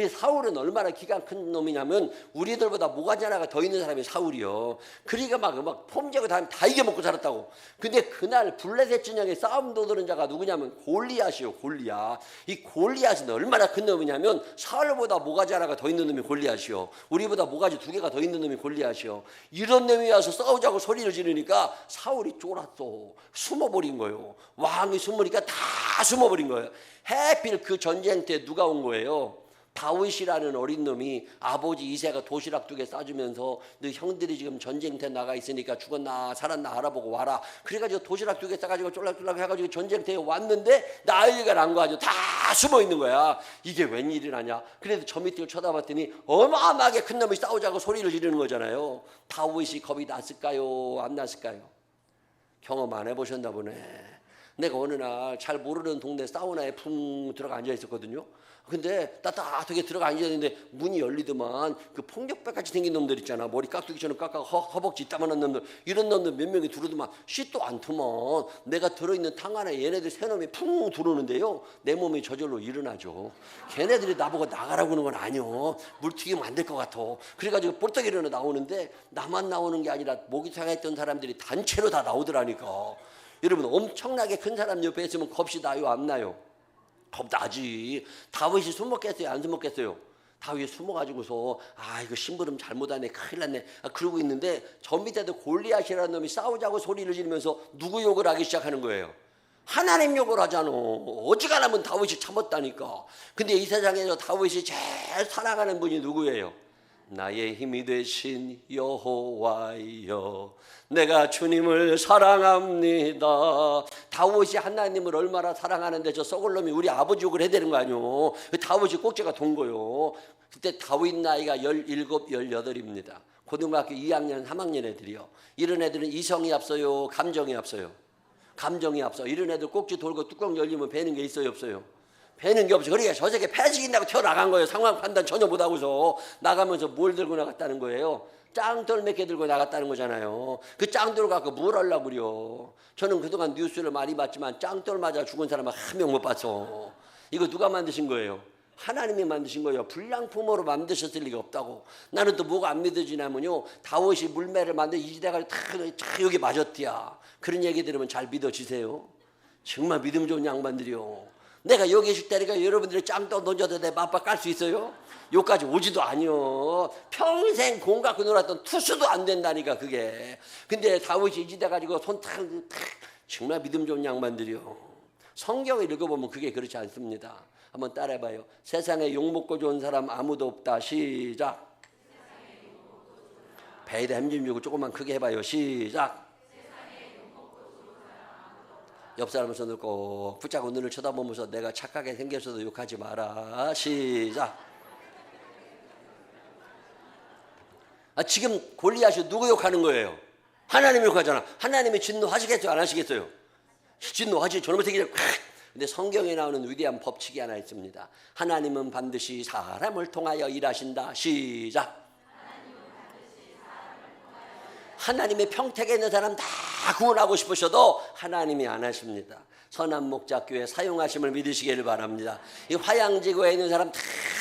사울은 얼마나 기가 큰 놈이냐면 우리들보다 모가지 하나가 더 있는 사람이 사울이요. 그러니까 막 폼제고 다 이겨먹고 살았다고. 근데 그날 블레셋 진영에 싸움도 드는 자가 누구냐면 골리앗이요. 골리앗. 이 골리앗은 얼마나 큰 놈이냐면 사울보다 모가지 하나가 더 있는 놈이 골리앗이요. 우리보다 모가지 2개가 더 있는 놈이 골리앗이요. 이런 놈이 와서 싸우자고 소리를 지르니까 사울이 쫄았어. 숨어버린 거예요. 왕이 숨으니까 다 숨어버린 거예요. 해필 그 전쟁 때 누가 온 거예요? 다윗이라는 어린 놈이 아버지 이새가 도시락 2개 싸주면서 너 형들이 지금 전쟁터에 나가 있으니까 죽었나 살았나 알아보고 와라. 그래가지고 도시락 2개 싸가지고 쫄락쫄락 해가지고 전쟁터에 왔는데 난리가 난 거 가지고 다 숨어 있는 거야. 이게 웬일이라냐. 그래도 저 밑을 쳐다봤더니 어마어마하게 큰 놈이 싸우자고 소리를 지르는 거잖아요. 다윗이 겁이 났을까요? 안 났을까요? 경험 안 해보셨나 보네. 내가 어느 날 잘 모르는 동네 사우나에 풍 들어가 앉아 있었거든요. 근데 따뜻하게 들어가 앉았는데 문이 열리더만 그 폭력배같이 생긴 놈들 있잖아. 머리 깍두기처럼 깎아 허벅지 이따만한 놈들. 이런 놈들 몇 명이 들어오더만 쉿도 않더만. 내가 들어있는 탕 안에 얘네들 3놈이 풍 들어오는데요. 내 몸이 저절로 일어나죠. 걔네들이 나보고 나가라고 하는 건 아니요. 물 튀기면 안 될 것 같아. 그래가지고 볼떡 일어나 나오는데 나만 나오는 게 아니라 목이 상했던 사람들이 단체로 다 나오더라니까. 여러분 엄청나게 큰 사람 옆에 있으면 겁이 나요? 안 나요? 겁 나지. 다윗이 숨었겠어요? 안 숨었겠어요? 다윗이 숨어가지고서 이거 심부름 잘못하네 큰일 났네 그러고 있는데 저 밑에도 골리앗이라는 놈이 싸우자고 소리를 지르면서 누구 욕을 하기 시작하는 거예요? 하나님 욕을 하잖아. 어지간하면 다윗이 참았다니까. 근데 이 세상에서 다윗이 제일 사랑하는 분이 누구예요? 나의 힘이 되신 여호와여 내가 주님을 사랑합니다. 다윗이 하나님을 얼마나 사랑하는데 저 썩을 놈이 우리 아버지 욕을 해야 되는 거 아니요. 다윗이 꼭지가 돈 거요. 그때 다윗 나이가 17, 18입니다. 고등학교 2학년 3학년 애들이요. 이런 애들은 이성이 앞서요? 감정이 앞서요? 감정이 앞서. 이런 애들 꼭지 돌고 뚜껑 열리면 배는 게 있어요? 없어요? 배는 게 없어. 그러니까 저 새끼 배 죽인다고 튀어나간 거예요. 상황 판단 전혀 못하고서 나가면서 뭘 들고 나갔다는 거예요? 짱돌 몇 개 들고 나갔다는 거잖아요. 그 짱돌 갖고 뭘 하려고 그래요? 저는 그동안 뉴스를 많이 봤지만 짱돌 맞아 죽은 사람은 한 명 못 봤어. 이거 누가 만드신 거예요? 하나님이 만드신 거예요. 불량품으로 만드셨을 리가 없다고. 나는 또 뭐가 안 믿어지냐면요. 다윗이 물매를 만들 이지대가 다 여기 맞았디야. 그런 얘기 들으면 잘 믿어지세요? 정말 믿음 좋은 양반들이요. 내가 여기 있을 때니까 여러분들이 짱돌 던져도 내 맞박 깔 수 있어요? 여기까지 오지도 아니요. 평생 공 갖고 놀았던 투수도 안 된다니까 그게. 근데 다윗이 이지대 가지고 손 탁 정말 믿음 좋은 양반들이요. 성경을 읽어보면 그게 그렇지 않습니다. 한번 따라해봐요. 세상에 욕먹고 좋은 사람 아무도 없다. 시작. 배에다 힘좀 주고 조금만 크게 해봐요. 시작. 옆 사람 손을 꼭 붙잡고 눈을 쳐다보면서 내가 착하게 생겼어도 욕하지 마라. 시작. 지금 골리앗이 누구 욕하는 거예요? 하나님 욕하잖아. 하나님이 진노하시겠어요? 안 하시겠어요? 진노하지. 저놈의 새끼들. 근데 성경에 나오는 위대한 법칙이 하나 있습니다. 하나님은 반드시 사람을 통하여 일하신다. 시작. 하나님의 평택에 있는 사람 다 구원하고 싶으셔도 하나님이 안 하십니다. 선한목자교회 사용하심을 믿으시기를 바랍니다. 이 화양지구에 있는 사람 다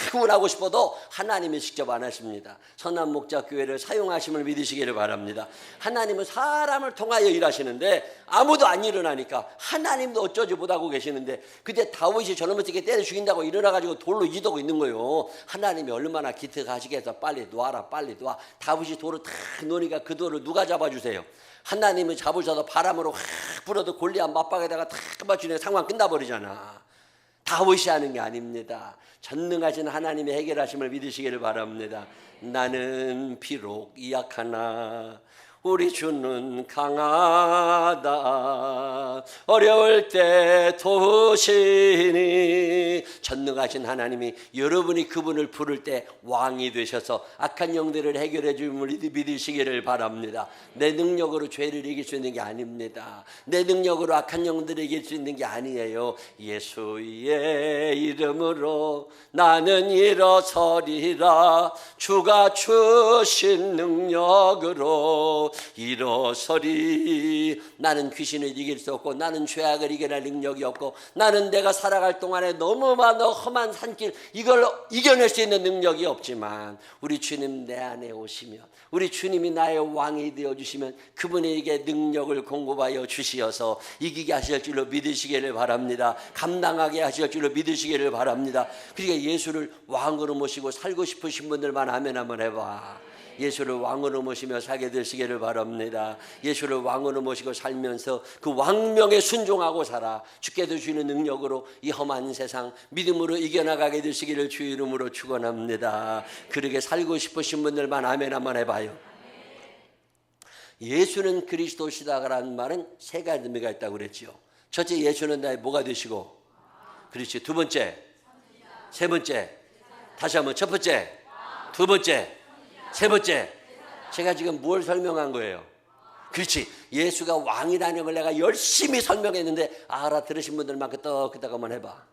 구원하고 싶어도 하나님이 직접 안 하십니다. 선한목자교회를 사용하심을 믿으시기를 바랍니다. 하나님은 사람을 통하여 일하시는데 아무도 안 일어나니까 하나님도 어쩌지 못하고 계시는데, 그때 다윗이 저놈을 어떻게 때려 죽인다고 일어나가지고 돌로 이도고 있는 거예요. 하나님이 얼마나 기특하시겠어. 빨리 놔라, 빨리 놔. 다윗이 돌을 탁 놓으니까 그 돌을 누가 잡아주세요? 하나님은 잡으셔서 바람으로 확 불어도 골리앗 맞박에다가 탁 맞추는 상황 끝나버리잖아. 다윗이 하는 게 아닙니다. 전능하신 하나님의 해결하심을 믿으시기를 바랍니다. 나는 비록 약하나 우리 주는 강하다. 어려울 때 도우시니. 전능하신 하나님이 여러분이 그분을 부를 때 왕이 되셔서 악한 영들을 해결해 주심을 믿으시기를 바랍니다. 내 능력으로 죄를 이길 수 있는 게 아닙니다. 내 능력으로 악한 영들을 이길 수 있는 게 아니에요. 예수의 이름으로 나는 일어서리라. 주가 주신 능력으로 일어서리. 나는 귀신을 이길 수 없고, 나는 죄악을 이겨낼 능력이 없고, 나는 내가 살아갈 동안에 너무 많은 험한 산길 이걸 이겨낼 수 있는 능력이 없지만 우리 주님 내 안에 오시면, 우리 주님이 나의 왕이 되어주시면 그분에게 능력을 공급하여 주시어서 이기게 하실 줄로 믿으시기를 바랍니다. 감당하게 하실 줄로 믿으시기를 바랍니다. 그러니까 예수를 왕으로 모시고 살고 싶으신 분들만 아멘 한번 해봐. 예수를 왕으로 모시며 살게 되시기를 바랍니다. 예수를 왕으로 모시고 살면서 그 왕명에 순종하고 살아 주께 주시는 능력으로 이 험한 세상 믿음으로 이겨나가게 되시기를 주 이름으로 축원합니다. 그렇게 살고 싶으신 분들만 아멘 한번 해봐요. 예수는 그리스도시다라는 말은 세 가지 의미가 있다고 그랬지요. 첫째, 예수는 나의 뭐가 되시고, 그렇지. 두 번째, 세 번째, 다시 한번 첫 번째, 두 번째, 세 번째. 제가 지금 뭘 설명한 거예요? 그렇지. 예수가 왕이라는 걸 내가 열심히 설명했는데 알아들으신 분들만 끄떡끄떡 한번 해봐.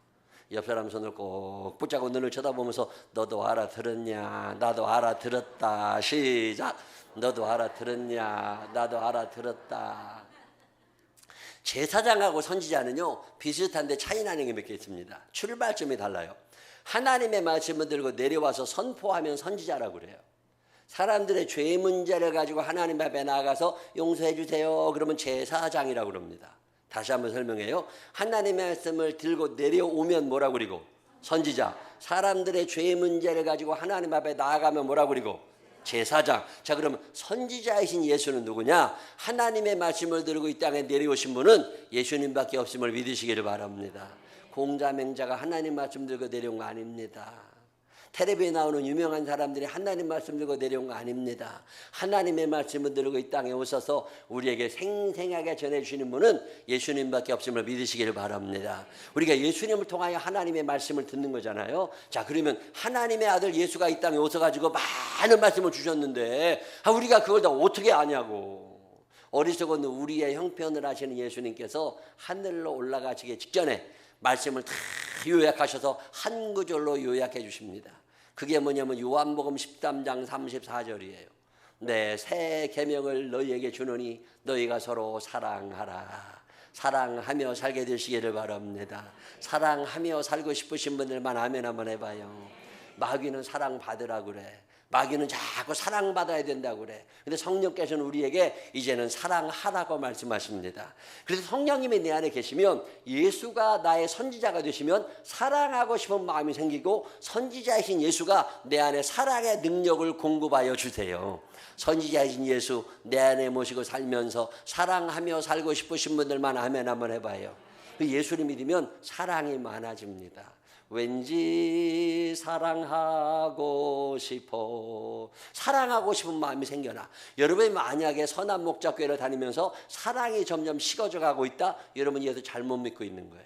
옆 사람 손을 꼭 붙잡고 눈을 쳐다보면서 너도 알아들었냐? 나도 알아들었다. 시작. 너도 알아들었냐? 나도 알아들었다. 제사장하고 선지자는요 비슷한데 차이 나는 게 몇 개 있습니다. 출발점이 달라요. 하나님의 말씀을 들고 내려와서 선포하면 선지자라고 그래요. 사람들의 죄 문제를 가지고 하나님 앞에 나아가서 용서해 주세요 그러면 제사장이라고 그럽니다. 다시 한번 설명해요. 하나님의 말씀을 들고 내려오면 뭐라고 그리고? 선지자. 사람들의 죄 문제를 가지고 하나님 앞에 나아가면 뭐라고 그리고? 제사장. 자, 그러면 선지자이신 예수는 누구냐? 하나님의 말씀을 들고 이 땅에 내려오신 분은 예수님밖에 없음을 믿으시기를 바랍니다. 공자맹자가 하나님 말씀 들고 내려온 거 아닙니다. 텔레비에 나오는 유명한 사람들이 하나님 말씀 들고 내려온 거 아닙니다. 하나님의 말씀을 들고 이 땅에 오셔서 우리에게 생생하게 전해주시는 분은 예수님밖에 없음을 믿으시기를 바랍니다. 우리가 예수님을 통하여 하나님의 말씀을 듣는 거잖아요. 자, 그러면 하나님의 아들 예수가 이 땅에 오셔가지고 많은 말씀을 주셨는데 우리가 그걸 다 어떻게 아냐고. 어리석은 우리의 형편을 하시는 예수님께서 하늘로 올라가시기 직전에 말씀을 다 요약하셔서 한 구절로 요약해 주십니다. 그게 뭐냐면 요한복음 13장 34절이에요. 내 새 계명을 너희에게 주노니 너희가 서로 사랑하라. 사랑하며 살게 되시기를 바랍니다. 사랑하며 살고 싶으신 분들만 아멘 한번 해봐요. 마귀는 사랑받으라고 그래. 마귀는 자꾸 사랑받아야 된다고 그래. 근데 성령께서는 우리에게 이제는 사랑하라고 말씀하십니다. 그래서 성령님이 내 안에 계시면 예수가 나의 선지자가 되시면 사랑하고 싶은 마음이 생기고 선지자이신 예수가 내 안에 사랑의 능력을 공급하여 주세요. 선지자이신 예수 내 안에 모시고 살면서 사랑하며 살고 싶으신 분들만 아멘 한번 해봐요. 예수를 믿으면 사랑이 많아집니다. 왠지 사랑하고 싶어. 사랑하고 싶은 마음이 생겨나. 여러분이 만약에 선한목자교회를 다니면서 사랑이 점점 식어져 가고 있다, 여러분 예수 잘못 믿고 있는 거예요.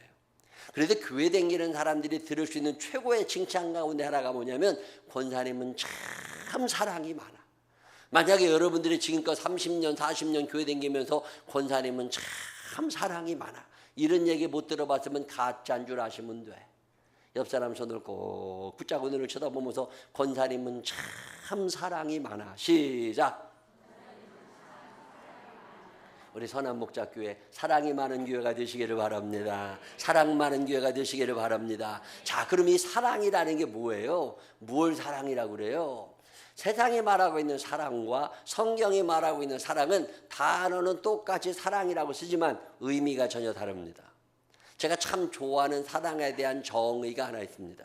그래서 교회 다니는 사람들이 들을 수 있는 최고의 칭찬 가운데 하나가 뭐냐면 권사님은 참 사랑이 많아. 만약에 여러분들이 지금껏 30년 40년 교회 다니면서 권사님은 참 사랑이 많아, 이런 얘기 못 들어봤으면 가짜인 줄 아시면 돼. 옆 사람 손을 꼭 붙잡고 눈을 쳐다보면서 권사님은 참 사랑이 많아. 시작. 우리 선한목자교회 사랑이 많은 교회가 되시기를 바랍니다. 사랑 많은 교회가 되시기를 바랍니다. 자, 그럼 이 사랑이라는 게 뭐예요? 뭘 사랑이라고 그래요? 세상이 말하고 있는 사랑과 성경이 말하고 있는 사랑은 단어는 똑같이 사랑이라고 쓰지만 의미가 전혀 다릅니다. 제가 참 좋아하는 사랑에 대한 정의가 하나 있습니다.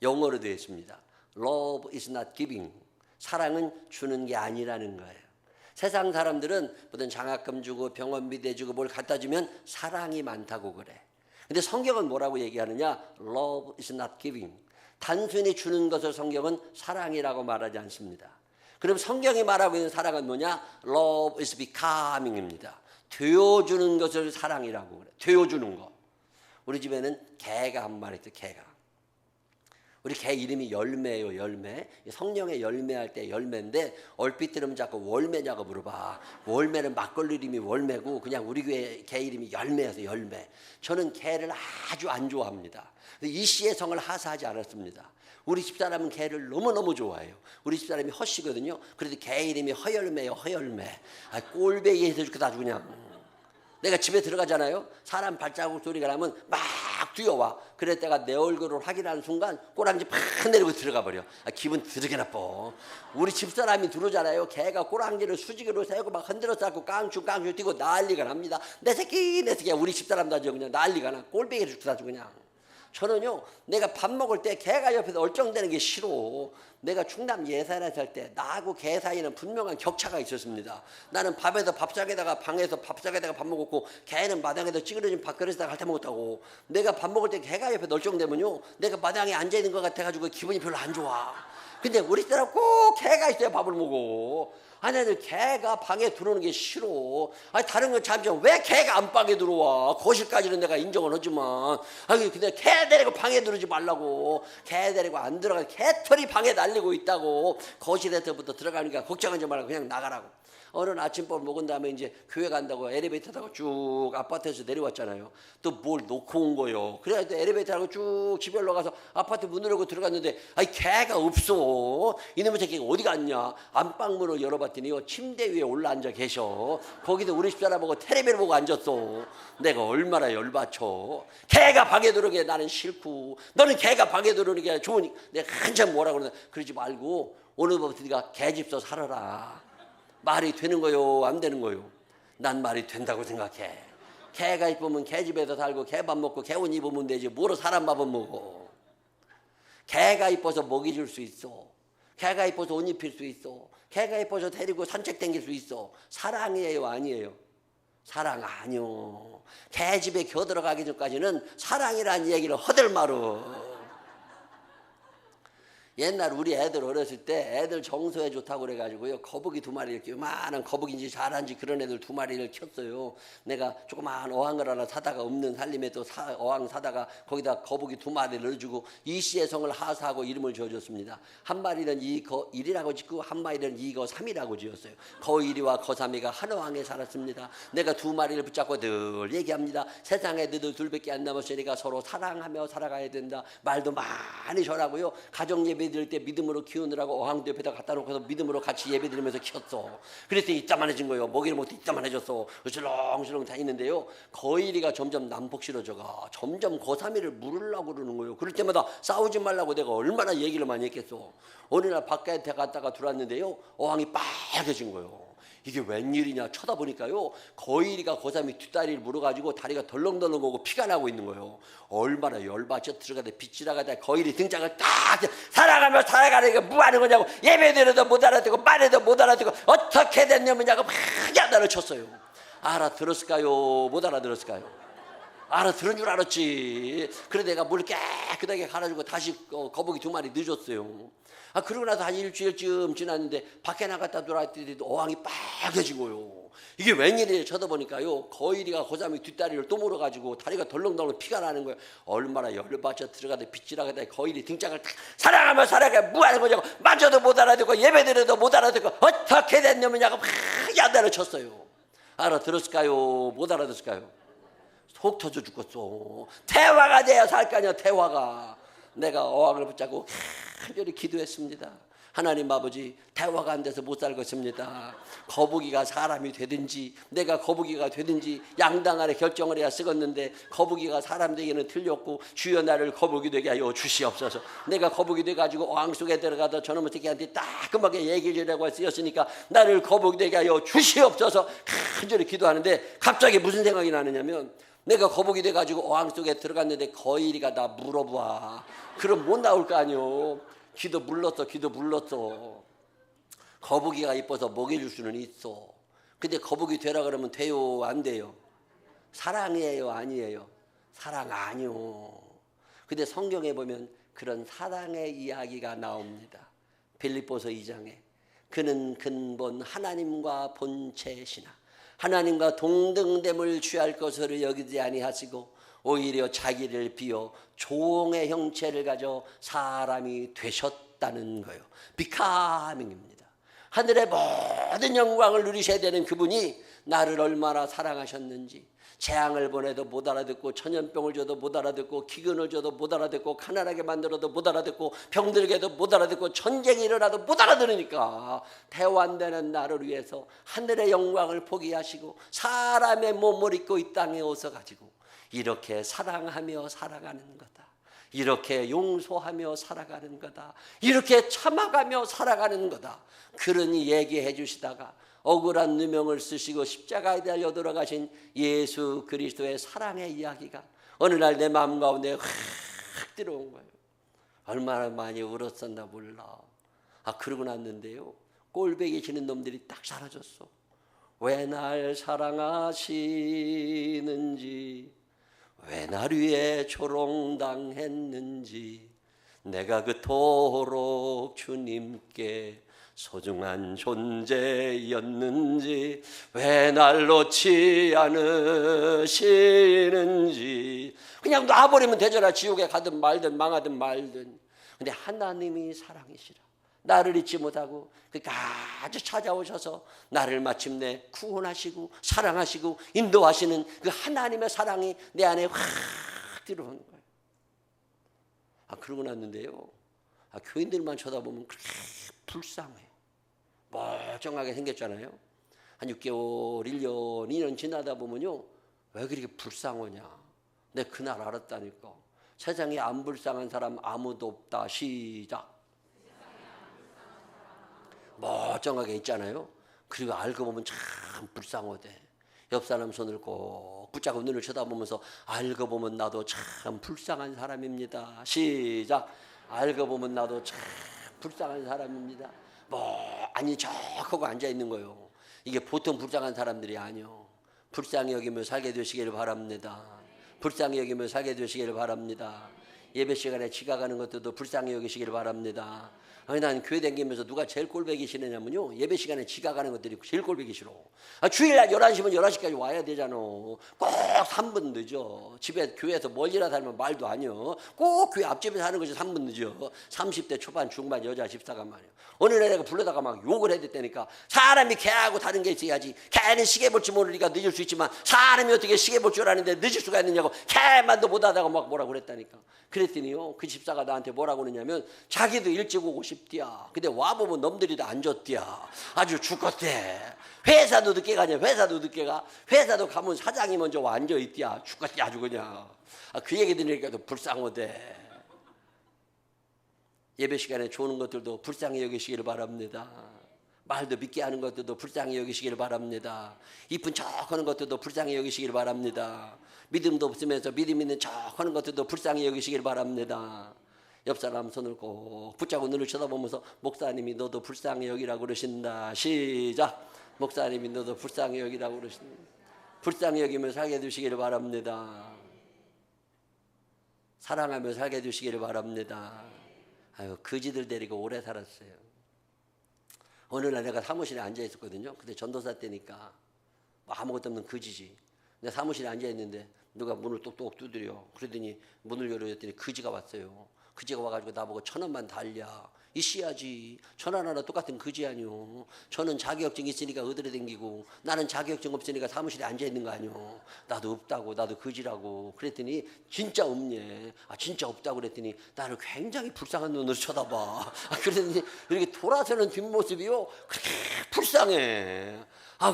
영어로 되어 있습니다. Love is not giving. 사랑은 주는 게 아니라는 거예요. 세상 사람들은 무슨 장학금 주고 병원비 대주고 뭘 갖다 주면 사랑이 많다고 그래. 근데 성경은 뭐라고 얘기하느냐? Love is not giving. 단순히 주는 것을 성경은 사랑이라고 말하지 않습니다. 그럼 성경이 말하고 있는 사랑은 뭐냐? Love is becoming입니다. 되어주는 것을 사랑이라고 그래. 되어주는 거. 우리 집에는 개가 한 마리 있어요. 개가. 우리 개 이름이 열매예요. 열매. 성령의 열매할 때 열매인데 얼핏 들으면 자꾸 월매냐고 물어봐. 월매는 막걸리 이름이 월매고 그냥 우리 교회 개 이름이 열매여서 열매. 저는 개를 아주 안 좋아합니다. 이 씨의 성을 하사하지 않았습니다. 우리 집사람은 개를 너무너무 좋아해요. 우리 집사람이 허씨거든요. 그래도 개 이름이 허열매예요. 허열매. 꼴배기 해서 죽겠다 아주 그냥. 내가 집에 들어가잖아요. 사람 발자국 소리가 나면 막 뛰어와. 그랬다가 내 얼굴을 확인하는 순간 꼬랑지 팍 내리고 들어가 버려. 기분 되게 나빠. 우리 집사람이 들어오잖아요. 개가 꼬랑지를 수직으로 세우고 막 흔들어 쌓고 깡충 뛰고 난리가 납니다. 내 새끼 우리 집사람도 아주 그냥 난리가 나. 꼴배기를 죽다 아주 그냥. 저는요, 내가 밥 먹을 때 개가 옆에서 얼쩡대는 게 싫어. 내가 충남 예산에 살 때 나하고 개 사이에는 분명한 격차가 있었습니다. 나는 방에서 밥상에다가 밥 먹었고 개는 마당에서 찌그러진 밥그릇에다가 핥아 먹었다고. 내가 밥 먹을 때 개가 옆에 얼쩡대면요, 내가 마당에 앉아있는 것 같아가지고 기분이 별로 안 좋아. 근데 우리 사람 꼭 개가 있어야 밥을 먹어. 아니, 나는 개가 방에 들어오는 게 싫어. 아니, 다른 건 잠시만 왜 개가 안방에 들어와? 거실까지는 내가 인정은 하지만. 아니, 근데 개 데리고 방에 들어오지 말라고. 개 데리고 안 들어가. 개털이 방에 날리고 있다고. 거실에서부터 들어가니까 걱정하지 말고 그냥 나가라고. 어느 아침밥 먹은 다음에 이제 교회 간다고 엘리베이터 타고 쭉 아파트에서 내려왔잖아요. 또 뭘 놓고 온 거요. 그래서 엘리베이터 타고 쭉 집에 올라가서 아파트 문을 열고 들어갔는데 아니 개가 없어. 이놈의 새끼가 어디 갔냐. 안방문을 열어봤더니요, 침대 위에 올라앉아 계셔. 거기도 우리 집사람하고 텔레비를 보고 앉았어. 내가 얼마나 열받쳐. 개가 방에 들어오게 나는 싫고 너는 개가 방에 들어오는 게 좋으니까 내가 한참 뭐라 그러나 그러지 말고 오늘부터 네가 개집서 살아라. 말이 되는 거요, 안 되는 거요? 난 말이 된다고 생각해. 개가 이쁘면 개집에서 살고 개밥 먹고 개옷 입으면 되지 뭐로 사람 밥은 먹어. 개가 이뻐서 먹이 줄 수 있어. 개가 이뻐서 옷 입힐 수 있어. 개가 이뻐서 데리고 산책 다닐 수 있어. 사랑이에요, 아니에요? 사랑 아니요. 개집에 겨들어가기 전까지는 사랑이라는 얘기를 허들마루. 옛날 우리 애들 어렸을 때 애들 정서에 좋다고 그래가지고요, 거북이 2마리 이렇게 요만한 거북이인지 잘한지 그런 애들 2마리를 켰어요. 내가 조그마한 어항을 하나 사다가 없는 살림에 또 어항 사다가 거기다 거북이 2마리를 넣어주고 이씨의 성을 하사하고 이름을 지어줬습니다. 한 마리는 이거1이라고 짓고 한 마리는 이거 3이라고 지었어요. 거1이와 거3이가 한 어항에 살았습니다. 내가 2마리를 붙잡고 늘 얘기합니다. 세상에 너희들 둘밖에 안 남았으니까 서로 사랑하며 살아가야 된다. 말도 많이 전하고요. 가정 예배 드릴 때 믿음으로 키우느라고 어항도 옆에다 갖다 놓고서 믿음으로 같이 예배 드리면서 키웠어. 그랬더니 이따만해진 거예요. 먹이를 못해 이따만해졌어. 슬렁슬렁 다니는데요, 거1이가 점점 난폭실어져가 점점 거3이를 물으려고 그러는 거예요. 그럴 때마다 싸우지 말라고 내가 얼마나 얘기를 많이 했겠어. 어느 날 밖에 갔다가 들어왔는데요, 어항이 빨개진 거예요. 이게 웬일이냐 쳐다보니까요, 거1이가 고3이 뒷다리를 물어가지고 다리가 덜렁덜렁 오고 피가 나고 있는 거예요. 얼마나 열받쳐 들어가다 빗질나가다 거1이 등장을 딱 살아가며 살아가는 게 뭐하는 거냐고. 예배드려도 못 알아듣고 말해도 못 알아듣고 어떻게 됐냐면냐고 막 야단을 쳤어요. 알아들었을까요? 못 알아들었을까요? 알아들은 줄 알았지. 그래 내가 물 깨끗하게 갈아주고 다시 거북이 2마리 넣어줬어요. 그러고 나서 한 일주일쯤 지났는데 밖에 나갔다 들어왔더니 어항이 빨개진 거요. 이게 웬일이에요? 쳐다보니까요, 거1이가 고3이 뒷다리를 또 물어가지고 다리가 덜렁덜렁 피가 나는 거예요. 얼마나 열받쳐 들어가다 빗질하다 거1이 등짝을 탁 사랑하며 살아가 뭐하는 거냐고. 만져도 못 알아듣고 예배드려도 못 알아듣고 어떻게 됐냐면냐고 막 야단을 쳤어요. 알아들었을까요? 못 알아들었을까요? 속 터져 죽겠어. 대화가 돼야 살 거 아니야. 대화가. 내가 어항을 붙잡고 간절히 기도했습니다. 하나님 아버지, 대화가 안 돼서 못 살겠습니다. 거북이가 사람이 되든지 내가 거북이가 되든지 양당 안에 결정을 해야 쓰겠는데 거북이가 사람 되기는 틀렸고 주여 나를 거북이 되게 하여 주시옵소서. 내가 거북이 돼가지고 어항 속에 들어가서 저놈의 새끼한테 따끔하게 얘기해 주려고 쓰였으니까 나를 거북이 되게 하여 주시옵소서 간절히 기도하는데 갑자기 무슨 생각이 나느냐면 내가 거북이 돼가지고 어항 속에 들어갔는데 거일이가 나 물어봐. 그럼 못 나올 거 아니오. 기도 물렀어. 거북이가 이뻐서 먹여줄 수는 있어. 근데 거북이 되라 그러면 돼요? 안 돼요? 사랑이에요? 아니에요? 사랑 아니요. 근데 성경에 보면 그런 사랑의 이야기가 나옵니다. 빌립보서 2장에 그는 근본 하나님과 본체시나 하나님과 동등됨을 취할 것으로 여기지 아니하시고 오히려 자기를 비워 종의 형체를 가져 사람이 되셨다는 거예요. becoming입니다. 하늘의 모든 영광을 누리셔야 되는 그분이 나를 얼마나 사랑하셨는지 재앙을 보내도 못 알아듣고 천연병을 줘도 못 알아듣고 기근을 줘도 못 알아듣고 가난하게 만들어도 못 알아듣고 병들게도 못 알아듣고 전쟁이 일어나도 못 알아들으니까 태완되는 나를 위해서 하늘의 영광을 포기하시고 사람의 몸을 입고 이 땅에 오셔가지고 이렇게 사랑하며 살아가는 거다. 이렇게 용서하며 살아가는 거다. 이렇게 참아가며 살아가는 거다. 그러니 얘기해 주시다가 억울한 누명을 쓰시고 십자가에 달려 돌아가신 예수 그리스도의 사랑의 이야기가 어느 날 내 마음 가운데 확 들어온 거예요. 얼마나 많이 울었었나 몰라. 그러고 났는데요, 꼴배기 지는 놈들이 딱 사라졌어. 왜 날 사랑하시는지, 왜 날 위해 조롱당했는지, 내가 그토록 주님께 소중한 존재였는지, 왜 날 놓지 않으시는지. 그냥 놔버리면 되잖아. 지옥에 가든 말든 망하든 말든. 근데 하나님이 사랑이시라. 나를 잊지 못하고 끝까지 찾아오셔서 나를 마침내 구원하시고 사랑하시고 인도하시는 그 하나님의 사랑이 내 안에 확 들어오는 거예요. 그러고 났는데요, 교인들만 쳐다보면 그렇게 불쌍해. 멀쩡하게 생겼잖아요. 한 6개월, 1년, 2년 지나다 보면요, 왜 그렇게 불쌍하냐. 내가 그날 알았다니까. 세상에 안 불쌍한 사람 아무도 없다. 시작. 멀쩡하게 있잖아요. 그리고 알고 보면 참 불쌍하대. 옆 사람 손을 꼭 붙잡고 눈을 쳐다보면서 알고 보면 나도 참 불쌍한 사람입니다. 시작. 알고 보면 나도 참 불쌍한 사람입니다. 아니 저 하고 앉아있는 거예요. 이게 보통 불쌍한 사람들이 아니요. 불쌍히 여기며 살게 되시기를 바랍니다. 불쌍히 여기며 살게 되시기를 바랍니다. 예배 시간에 지각하는 것들도 불쌍히 여기시기를 바랍니다. 난 교회 다니면서 누가 제일 꼴보기 싫으냐면요, 예배 시간에 지각하는 것들이 제일 꼴보기 싫어. 주일날 11시면 11시까지 와야 되잖아. 꼭 3분 늦어. 집에 교회에서 멀리라 살면 말도 아니여. 꼭 교회 앞집에서 하는 것이 3분 늦어. 30대 초반 중반 여자 집사가 말이야. 어느 날 내가 불러다가 막 욕을 해야 됐다니까. 사람이 개하고 다른 게 있어야지. 개는 시계 볼 줄 모르니까 늦을 수 있지만 사람이 어떻게 시계 볼 줄 아는데 늦을 수가 있느냐고. 개만도 못하다가 막 뭐라고 그랬다니까. 그랬더니요, 그 집사가 나한테 뭐라고 그러냐면 자기도 일찍 오고 싶디야. 근데 와보면 놈들이 다 안 줬디야. 아주 죽겠대. 회사도 늦게 가냐. 회사도 늦게 가. 회사도 가면 사장이 먼저 와 앉아있디야. 죽겠지 아주 그냥. 그 얘기 들으니까 또 불쌍하대. 예배 시간에 좋은 것들도 불쌍히 여기시기를 바랍니다. 말도 믿게 하는 것들도 불쌍히 여기시기를 바랍니다. 이쁜 척 하는 것들도 불쌍히 여기시기를 바랍니다. 믿음도 없으면서 믿음 있는 척 하는 것들도 불쌍히 여기시기를 바랍니다. 옆 사람 손을 꼭 붙잡고 눈을 쳐다보면서 목사님이 너도 불쌍히 여기라고 그러신다. 시작. 목사님이 너도 불쌍히 여기라고 그러신다. 불쌍히 여기며 살게 해주시기를 바랍니다. 사랑하며 살게 해주시기를 바랍니다. 아유, 거지들 데리고 오래 살았어요. 어느 날 내가 사무실에 앉아 있었거든요. 그때 전도사 때니까 아무것도 없는 거지지. 내가 사무실에 앉아 있는데 누가 문을 똑똑 두드려. 그러더니 문을 열어줬더니 거지가 왔어요. 거지가 와가지고 나보고 1,000원만 달랴. 있어야지. 저나 나나 똑같은 그지 아니오. 저는 자격증 있으니까 어디에 댕기고 나는 자격증 없으니까 사무실에 앉아있는 거 아니오. 나도 없다고, 나도 그지라고. 그랬더니 진짜 없네. 진짜 없다고 그랬더니 나를 굉장히 불쌍한 눈으로 쳐다봐. 그랬더니 이렇게 돌아서는 뒷모습이요 그렇게 불쌍해.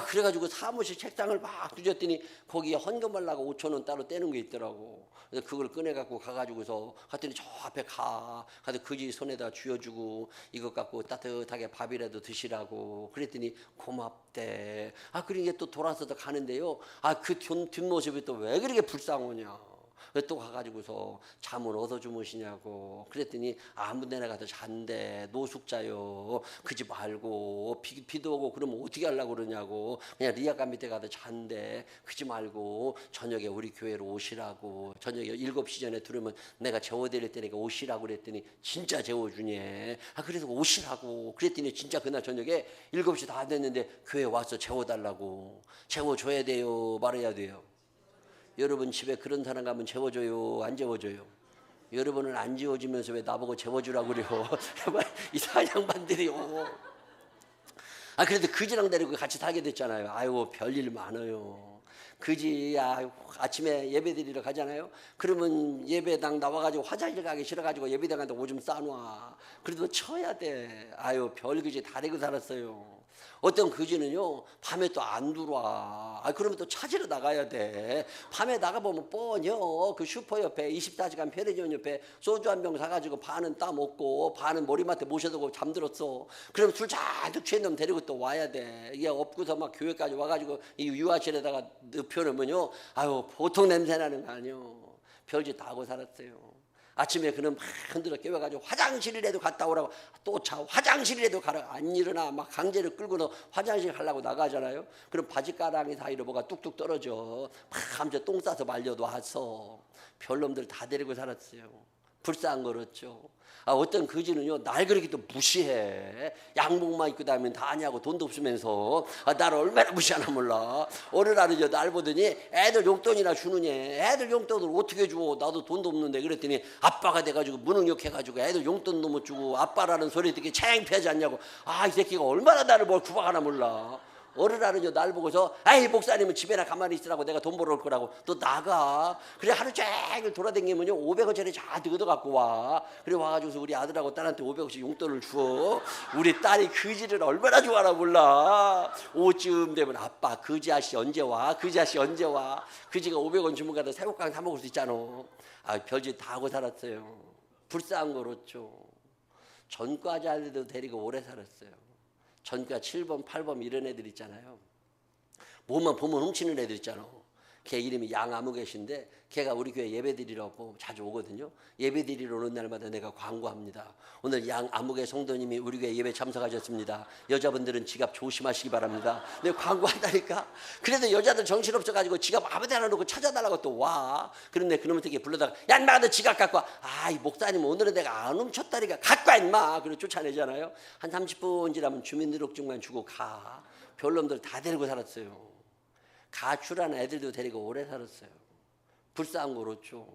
그래가지고 사무실 책상을 막 뒤졌더니 거기에 헌금하려고 5,000원 따로 떼는 게 있더라고. 그래서 그걸 꺼내갖고 가가지고서 갔더니 저 앞에 가서 그지 손에다 쥐어주고 이것 갖고 따뜻하게 밥이라도 드시라고 그랬더니 고맙대. 그러니까 또 돌아서서 가는데요. 그 뒷모습이 또 왜 그렇게 불쌍하냐. 또 가가지고서 잠을 어디서 주무시냐고 그랬더니 아무 데나 가서 잔대. 노숙자요. 그지 말고 비도 오고 그러면 어떻게 하려고 그러냐고. 그냥 리아감 밑에 가서 잔대. 그지 말고 저녁에 우리 교회로 오시라고. 저녁에 7시 전에 들으면 내가 재워드릴 테니까 오시라고 그랬더니 진짜 재워주니. 그래서 오시라고 그랬더니 진짜 그날 저녁에 7시 다 됐는데 교회 와서 재워달라고. 재워줘야 돼요, 말해야 돼요? 여러분 집에 그런 사람 가면 재워줘요, 안 재워줘요? 여러분은 안 재워주면서 왜 나보고 재워주라고 그래요? 이상한 양반들이요. 그래도 그지랑 데리고 같이 살게 됐잖아요. 아이고 별일 많아요. 그지 아침에 예배 드리러 가잖아요. 그러면 예배당 나와가지고 화장실 가기 싫어가지고 예배당한테 오줌 싸놔. 그래도 쳐야 돼. 별 그지 다 되고 살았어요. 어떤 그지는요 밤에 또 안 들어와. 그러면 또 찾으러 나가야 돼. 밤에 나가보면 뻔요 그 슈퍼 옆에 24시간 편의점 옆에 소주 한 병 사가지고 반은 따먹고 반은 머리맡에 모셔두고 잠들었어. 그럼 술 잔뜩 취한 놈 데리고 또 와야 돼. 이게 없고서 막 교회까지 와가지고 이 유아실에다가 눕혀놓으면요 보통 냄새 나는 거 아니요. 별짓 다 하고 살았어요. 아침에 그는 막 흔들어 깨워가지고 화장실이라도 갔다 오라고. 또 화장실이라도 가라. 안 일어나. 막 강제로 끌고서 화장실 가려고 나가잖아요. 그럼 바지가랑이 사이로 뭐가 뚝뚝 떨어져. 막 하면서 똥 싸서 말려도 와서. 별놈들 다 데리고 살았어요. 불쌍한 거였죠. 어떤 그지는요 날 그렇게 또 무시해. 양복만 입고 다니면 다 아냐고 돈도 없으면서. 나를 얼마나 무시하나 몰라. 어느 날은 날 보더니 애들 용돈이나 주느냐. 애들 용돈을 어떻게 줘. 나도 돈도 없는데. 그랬더니 아빠가 돼가지고 무능력해가지고 애들 용돈도 못 주고 아빠라는 소리 듣기 창피하지 않냐고. 이 새끼가 얼마나 나를 뭘 구박하나 몰라. 어느 날은 날 보고서 목사님은 집에나 가만히 있으라고 내가 돈 벌어올 거라고. 또 나가. 그래 하루 종일 돌아다니면요 500원짜리 잔뜩 얻어갖고 와. 그래 와가지고서 우리 아들하고 딸한테 500원씩 용돈을 줘. 우리 딸이 그지를 얼마나 좋아하나 몰라. 5쯤 되면 아빠 그지 아씨 언제 와. 그지 아씨 언제 와. 그지가 500원 주문 가서 새우깡 사 먹을 수 있잖아. 별짓 다 하고 살았어요. 불쌍한 거였죠. 전과자들도 데리고 오래 살았어요. 전과 7번 8번 이런 애들 있잖아요. 뭐만 보면 훔치는 애들 있잖아. 걔 이름이 양아무개신데 걔가 우리 교회 예배 드리라고 자주 오거든요. 예배 드리러 오는 날마다 내가 광고합니다. 오늘 양아무개 성도님이 우리 교회 예배 참석하셨습니다. 여자분들은 지갑 조심하시기 바랍니다. 내가 광고한다니까. 그래도 여자들 정신없어가지고 지갑 아무 데나 놓고 찾아달라고 또 와. 그런데 그놈의 되게 불러다가 야 인마 너 지갑 갖고 와. 이 목사님 오늘은 내가 안 훔쳤다니까 갖고 와 인마. 그리고 쫓아내잖아요. 한 30분 지나면 주민등록증만 주고 가. 별놈들 다 데리고 살았어요. 가출한 애들도 데리고 오래 살았어요. 불쌍한 거였죠.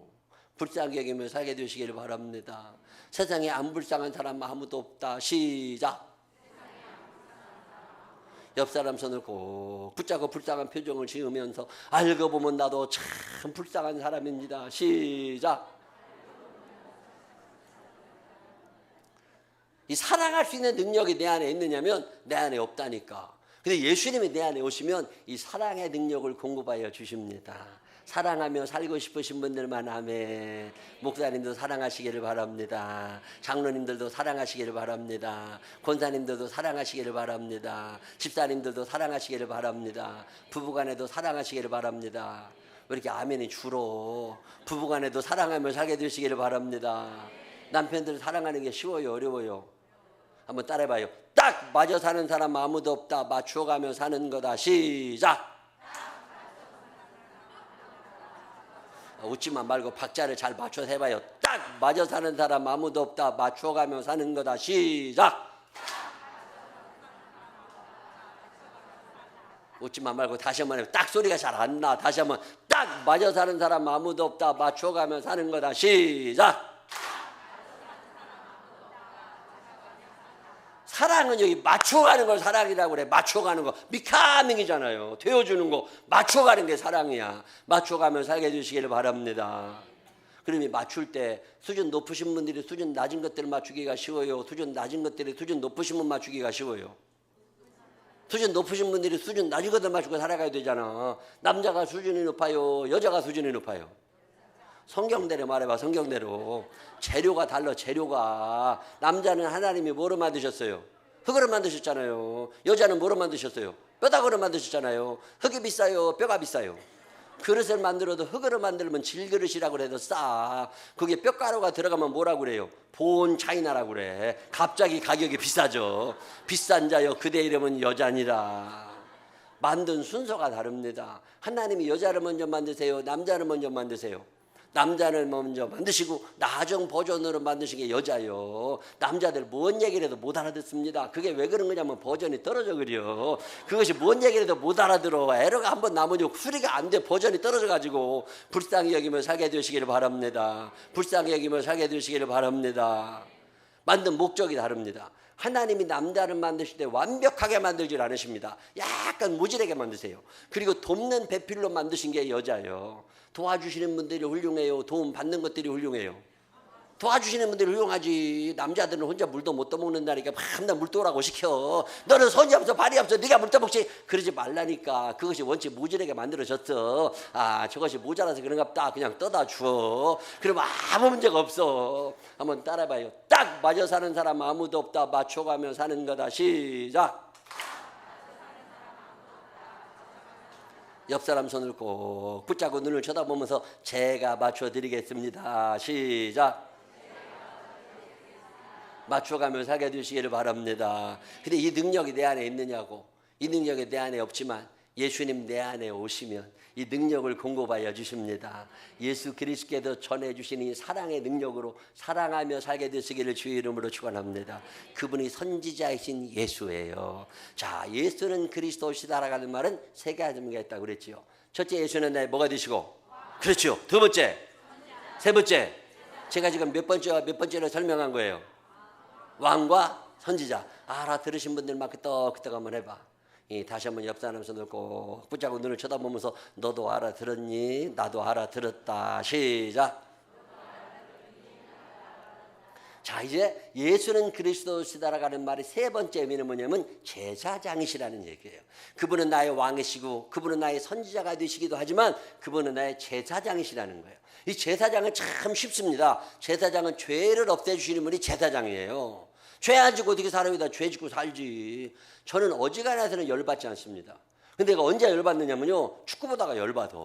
불쌍하게 여기며 살게 되시기를 바랍니다. 세상에 안 불쌍한 사람 아무도 없다. 시작. 옆 사람 손을 꼭 붙잡고 불쌍한 표정을 지으면서 알고 보면 나도 참 불쌍한 사람입니다. 시작. 이 사랑할 수 있는 능력이 내 안에 있느냐면 내 안에 없다니까. 근데 예수님이 내 안에 오시면 이 사랑의 능력을 공급하여 주십니다. 사랑하며 살고 싶으신 분들만 아멘. 목사님도 사랑하시기를 바랍니다. 장로님들도 사랑하시기를 바랍니다. 권사님들도 사랑하시기를 바랍니다. 집사님들도 사랑하시기를 바랍니다. 부부간에도 사랑하시기를 바랍니다. 왜 이렇게 아멘이 줄어? 부부간에도 사랑하며 살게 되시기를 바랍니다. 남편들 사랑하는 게 쉬워요, 어려워요? 한번 따라해봐요. 딱 맞아 사는 사람 아무도 없다. 맞춰가며 사는 거다. 시작. 웃지만 말고 박자를 잘 맞춰서 해봐요. 딱 맞아 사는 사람 아무도 없다. 맞춰가며 사는 거다. 시작. 웃지만 말고 다시 한번 해요. 딱 소리가 잘 안 나. 다시 한번 딱 맞아 사는 사람 아무도 없다. 맞춰가며 사는 거다. 시작. 사랑은 여기 맞춰가는 걸 사랑이라고 그래. 맞춰가는 거. 비카밍이잖아요. 되어주는 거. 맞춰가는 게 사랑이야. 맞춰가며 살게 해주시기를 바랍니다. 그러면 맞출 때 수준 높으신 분들이 수준 낮은 것들을 맞추기가 쉬워요. 수준 낮은 것들이 수준 높으신 분 맞추기가 쉬워요. 수준 높으신 분들이 수준 낮은 것들 맞추고 살아가야 되잖아. 남자가 수준이 높아요. 여자가 수준이 높아요. 성경대로 말해봐. 성경대로. 재료가 달라. 재료가. 남자는 하나님이 뭐로 만드셨어요? 흙으로 만드셨잖아요. 여자는 뭐로 만드셨어요? 뼈다구로 만드셨잖아요. 흙이 비싸요? 뼈가 비싸요? 그릇을 만들어도 흙으로 만들면 질그릇이라고 해도 싸. 그게 뼈가루가 들어가면 뭐라고 그래요? 본 차이나라고 그래. 갑자기 가격이 비싸죠. 비싼 자여 그대 이름은 여자니라. 만든 순서가 다릅니다. 하나님이 여자를 먼저 만드세요? 남자를 먼저 만드세요? 남자를 먼저 만드시고 나중 버전으로 만드신 게 여자요. 남자들 뭔 얘기를 해도 못 알아듣습니다. 그게 왜 그런 거냐면 버전이 떨어져 그려. 그것이 뭔 얘기를 해도 못 알아들어. 에러가 한번 나머지 수리가 안 돼. 버전이 떨어져 가지고 불쌍히 여기며 살게 되시기를 바랍니다. 불쌍히 여기며 살게 되시기를 바랍니다. 만든 목적이 다릅니다. 하나님이 남자를 만드실 때 완벽하게 만들질 않으십니다. 약간 무질하게 만드세요. 그리고 돕는 배필로 만드신 게 여자예요. 도와주시는 분들이 훌륭해요. 도움 받는 것들이 훌륭해요. 도와주시는 분들이 훌륭하지. 남자들은 혼자 물도 못 떠먹는다니까 맨날 물 떠오라고 시켜. 너는 손이 없어 발이 없어 네가 물 떠먹지. 그러지 말라니까. 그것이 원체 무질하게 만들어졌어. 아 저것이 모자라서 그런갑다. 그냥 떠다 줘. 그러면 아무 문제가 없어. 한번 따라해봐요. 딱 맞아 사는 사람 아무도 없다. 맞춰가며 사는 거다. 시작. 옆 사람 손을 꼭 붙잡고 눈을 쳐다보면서 제가 맞춰드리겠습니다. 시작. 맞춰가며 살게 되시기를 바랍니다. 근데 이 능력이 내 안에 있느냐고. 이 능력이 내 안에 없지만 예수님 내 안에 오시면 이 능력을 공급하여 주십니다. 예수 그리스도께서 전해주신 이 사랑의 능력으로 사랑하며 살게 되시기를 주의 이름으로 축원합니다. 그분이 선지자이신 예수예요. 자, 예수는 그리스도시다라는 말은 세 가지가 있다고 그랬지요. 첫째, 예수는 나의 뭐가 되시고, 그렇죠. 두 번째, 세 번째, 제가 지금 몇 번째로 설명한 거예요. 왕과 선지자. 알아들으신 분들만 끄떡끄떡 한번 해봐. 다시 한번 옆 사람 손을 꼭 붙잡고 눈을 쳐다보면서 너도 알아들었니? 나도 알아들었다. 시작. 자, 이제 예수는 그리스도시다라는 말이 세 번째 의미는 뭐냐면 제사장이시라는 얘기예요. 그분은 나의 왕이시고 그분은 나의 선지자가 되시기도 하지만 그분은 나의 제사장이시라는 거예요. 이 제사장은 참 쉽습니다. 제사장은 죄를 없애주시는 분이 제사장이에요. 죄 안 지고 어떻게 사람이 다 죄 짓고 살지. 저는 어지간해서는 열받지 않습니다. 근데 내가 언제 열받느냐면요. 축구 보다가 열받아.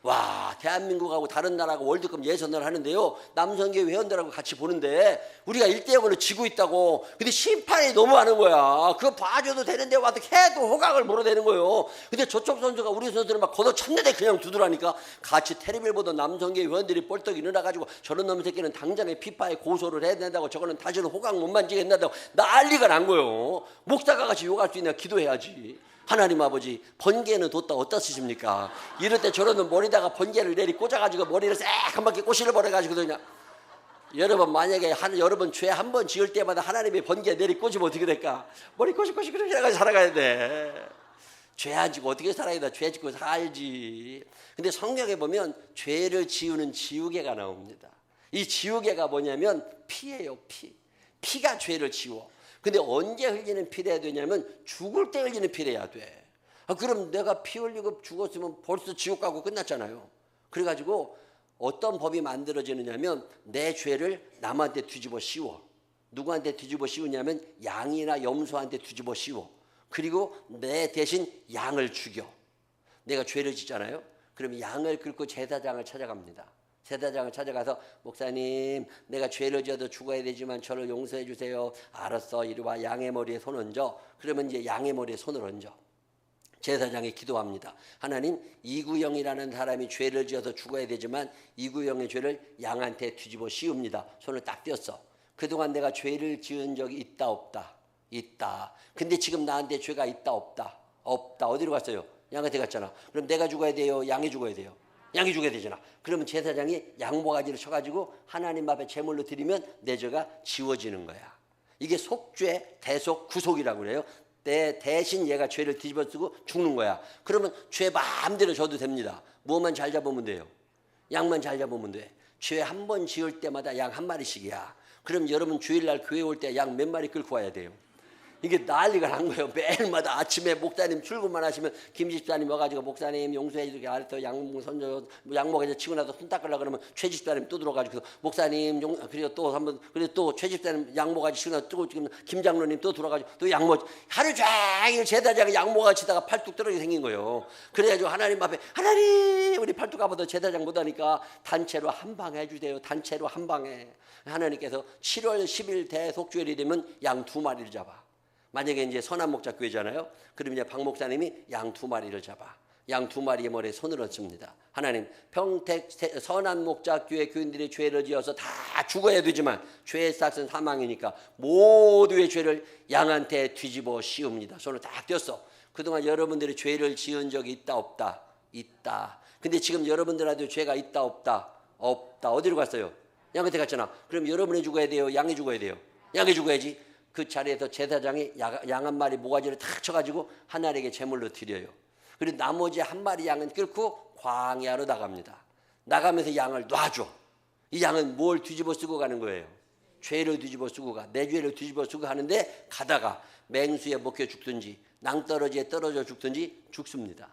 와, 대한민국하고 다른 나라가 월드컵 예선을 하는데요. 남성계 회원들하고 같이 보는데 우리가 1대0으로 지고 있다고. 근데 심판이 너무하는 거야. 그거 봐줘도 되는데 와서 해도 호각을 몰아대는 거예요. 근데 저쪽 선수가 우리 선수를 막 걷어찼는데 그냥 두드라니까 같이 테레비를 보던 남성계 회원들이 뻘떡 일어나가지고 저런 놈의 새끼는 당장에 피파에 고소를 해야 된다고 저거는 다시는 호각 못 만지게 한다고 난리가 난 거예요. 목사가 같이 욕할 수 있냐 기도해야지. 하나님 아버지 번개는 뒀다 어디다 쓰십니까? 이럴 때 저러면 머리다가 번개를 내리 꽂아가지고 머리를 싹 한 바퀴 꼬시를 버려가지고 그냥 여러분 만약에 여러분 죄 한 번 지을 때마다 하나님이 번개 내리 꽂으면 어떻게 될까? 머리 꼬시꼬시 그렇게 해가지고 살아가야 돼. 죄 안 지고 어떻게 살아야 돼? 죄 짓고 살지. 근데 성경에 보면 죄를 지우는 지우개가 나옵니다. 이 지우개가 뭐냐면 피예요. 피가 죄를 지워. 근데 언제 흘리는 피를 해야 되냐면 죽을 때 흘리는 피를 해야 돼. 그럼 내가 피 흘리고 죽었으면 벌써 지옥 가고 끝났잖아요. 그래가지고 어떤 법이 만들어지느냐면 내 죄를 남한테 뒤집어 씌워. 누구한테 뒤집어 씌우냐면 양이나 염소한테 뒤집어 씌워. 그리고 내 대신 양을 죽여. 내가 죄를 짓잖아요. 그럼 양을 끌고 제사장을 찾아갑니다. 제사장을 찾아가서 목사님 내가 죄를 지어도 죽어야 되지만 저를 용서해 주세요. 알았어 이리 와. 양의 머리에 손 얹어. 그러면 이제 양의 머리에 손을 얹어. 제사장이 기도합니다. 하나님 이구영이라는 사람이 죄를 지어서 죽어야 되지만 이구영의 죄를 양한테 뒤집어 씌웁니다. 손을 딱 띄었어. 그동안 내가 죄를 지은 적이 있다 없다? 있다. 근데 지금 나한테 죄가 있다 없다? 없다. 어디로 갔어요? 양한테 갔잖아. 그럼 내가 죽어야 돼요? 양이 죽어야 돼요? 양이 죽어야 되잖아. 그러면 제사장이 양모가지를 쳐가지고 하나님 앞에 제물로 드리면 내 죄가 지워지는 거야. 이게 속죄, 대속, 구속이라고 그래요. 내 대신 얘가 죄를 뒤집어쓰고 죽는 거야. 그러면 죄 마음대로 져도 됩니다. 무엇만 잘 잡으면 돼요. 양만 잘 잡으면 돼. 죄 한 번 지을 때마다 양 한 마리씩이야. 그럼 여러분 주일날 교회 올 때 양 몇 마리 끌고 와야 돼요. 이게 난리가 난 거예요. 매일마다 아침에 목사님 출근만 하시면 김집사님 와가지고 목사님 용서해 주게 알았어. 양 선조 양목에서 치고 나서 손 닦으려고 그러면 최집사님 또 들어가지고 목사님 그리고 또 한번 그리고 또 최집사님 양모가지 치고 나서 또 지금 김장로님 또 들어가지고 또 양모 하루 종일 제사장이 양모가 치다가 팔뚝 떨어지게 생긴 거예요. 그래가지고 하나님 앞에 하나님 우리 팔뚝 아파도 제사장 못하니까 단체로 한 방에 해주세요. 단체로 한 방에. 하나님께서 7월 10일 대속주일이 되면 양 2마리를 잡아. 만약에 이제 선한목자교회잖아요. 그럼 이제 박 목사님이 양 2마리를 잡아. 양 2마리의 머리에 손을 얹습니다. 하나님 평택 선한목자교회 교인들이 죄를 지어서 다 죽어야 되지만 죄의 싹은 사망이니까 모두의 죄를 양한테 뒤집어 씌웁니다. 손을 딱 띄었어. 그동안 여러분들이 죄를 지은 적이 있다 없다? 있다. 근데 지금 여러분들한테 죄가 있다 없다? 없다. 어디로 갔어요? 양한테 갔잖아. 그럼 여러분이 죽어야 돼요? 양이 죽어야 돼요? 양이 죽어야지. 그 자리에서 제사장이 양 한 마리 모가지를 탁 쳐가지고 하나님에게 제물로 드려요. 그리고 나머지 한 마리 양은 끌고 광야로 나갑니다. 나가면서 양을 놔줘. 이 양은 뭘 뒤집어 쓰고 가는 거예요? 죄를 뒤집어 쓰고 가. 내 죄를 뒤집어 쓰고 가는데 가다가 맹수에 먹혀 죽든지 낭떠러지에 떨어져 죽든지 죽습니다.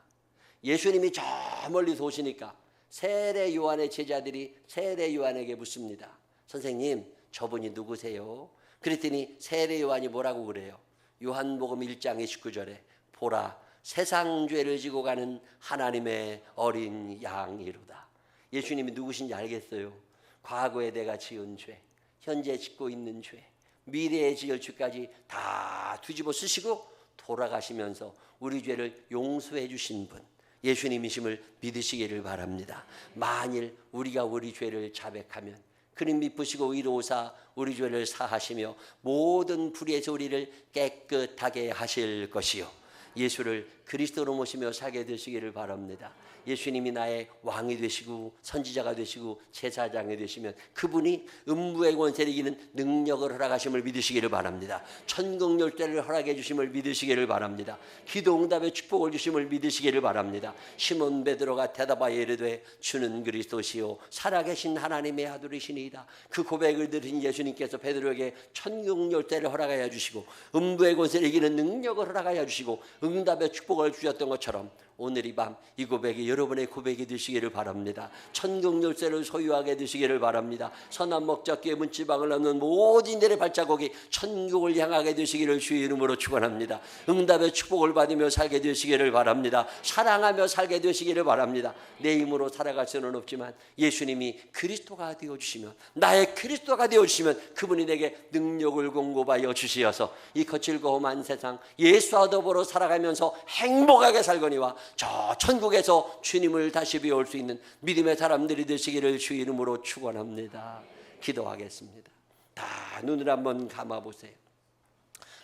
예수님이 저 멀리서 오시니까 세례 요한의 제자들이 세례 요한에게 묻습니다. 선생님 저분이 누구세요? 그랬더니 세례 요한이 뭐라고 그래요? 요한복음 1장 29절에 보라 세상 죄를 지고 가는 하나님의 어린 양이로다. 예수님이 누구신지 알겠어요? 과거에 내가 지은 죄, 현재 짓고 있는 죄, 미래에 지을 죄까지 다 뒤집어 쓰시고 돌아가시면서 우리 죄를 용서해 주신 분 예수님이심을 믿으시기를 바랍니다. 만일 우리가 우리 죄를 자백하면 그는 미쁘시고 의로우사 우리 죄를 사하시며 모든 불의에서 우리를 깨끗하게 하실 것이요 예수를 그리스도로 모시며 살게 되시기를 바랍니다. 예수님이 나의 왕이 되시고 선지자가 되시고 제사장이 되시면 그분이 음부의 권세를 이기는 능력을 허락하심을 믿으시기를 바랍니다. 천국 열쇠를 허락해 주심을 믿으시기를 바랍니다. 기도 응답의 축복을 주심을 믿으시기를 바랍니다. 시몬 베드로가 대답하여 이르되 주는 그리스도시요 살아계신 하나님의 아들이시니이다. 그 고백을 들으신 예수님께서 베드로에게 천국 열쇠를 허락하여 주시고 음부의 권세를 이기는 능력을 허락하여 주시고 응답의 축복을 주셨던 것처럼 오늘 이 밤 이 고백이 여러분의 고백이 되시기를 바랍니다. 천국 열쇠를 소유하게 되시기를 바랍니다. 선한 목자교회 문지방을 넘는 모든 이들의 발자국이 천국을 향하게 되시기를 주의 이름으로 축원합니다. 응답의 축복을 받으며 살게 되시기를 바랍니다. 사랑하며 살게 되시기를 바랍니다. 내 힘으로 살아갈 수는 없지만 예수님이 그리스도가 되어주시면 나의 그리스도가 되어주시면 그분이 내게 능력을 공급하여 주시어서 이 거칠고 험한 세상 예수와 더불어 살아가면서 행복하게 살거니와 저 천국에서 주님을 다시 배울 수 있는 믿음의 사람들이 되시기를 주의 이름으로 축원합니다. 기도하겠습니다. 다 눈을 한번 감아보세요.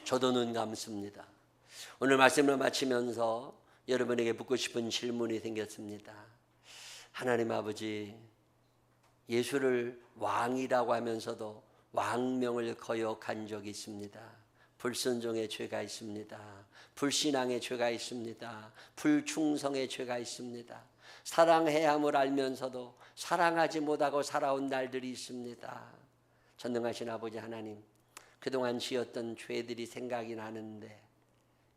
저도 눈 감습니다. 오늘 말씀을 마치면서 여러분에게 묻고 싶은 질문이 생겼습니다. 하나님 아버지, 예수를 왕이라고 하면서도 왕명을 거역한 적이 있습니다. 불순종의 죄가 있습니다. 불신앙의 죄가 있습니다. 불충성의 죄가 있습니다. 사랑해야 함을 알면서도 사랑하지 못하고 살아온 날들이 있습니다. 전능하신 아버지 하나님, 그동안 지었던 죄들이 생각이 나는데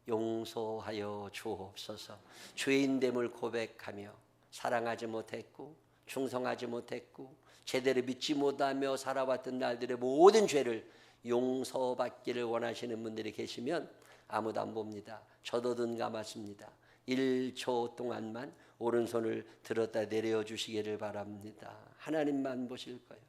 용서하여 주옵소서. 죄인됨을 고백하며 사랑하지 못했고 충성하지 못했고 제대로 믿지 못하며 살아왔던 날들의 모든 죄를 용서받기를 원하시는 분들이 계시면 아무도 안 봅니다. 저도 눈 감았습니다. 1초 동안만 오른손을 들었다 내려주시기를 바랍니다. 하나님만 보실 거예요.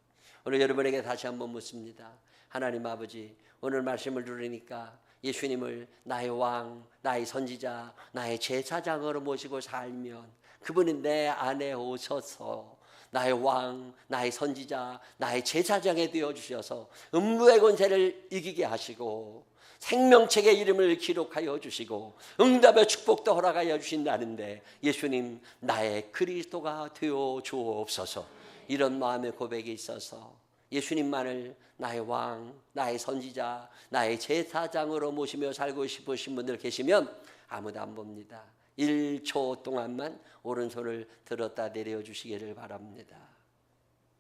오늘 여러분에게 다시 한번 묻습니다. 하나님 아버지, 오늘 말씀을 들으니까 예수님을 나의 왕, 나의 선지자, 나의 제사장으로 모시고 살면 그분이 내 안에 오셔서 나의 왕, 나의 선지자, 나의 제사장이 되어주셔서 음부의 권세를 이기게 하시고 생명책의 이름을 기록하여 주시고 응답의 축복도 허락하여 주신다는데 예수님 나의 그리스도가 되어 주옵소서. 이런 마음의 고백이 있어서 예수님만을 나의 왕, 나의 선지자, 나의 제사장으로 모시며 살고 싶으신 분들 계시면 아무도 안 봅니다. 1초 동안만 오른손을 들었다 내려주시기를 바랍니다.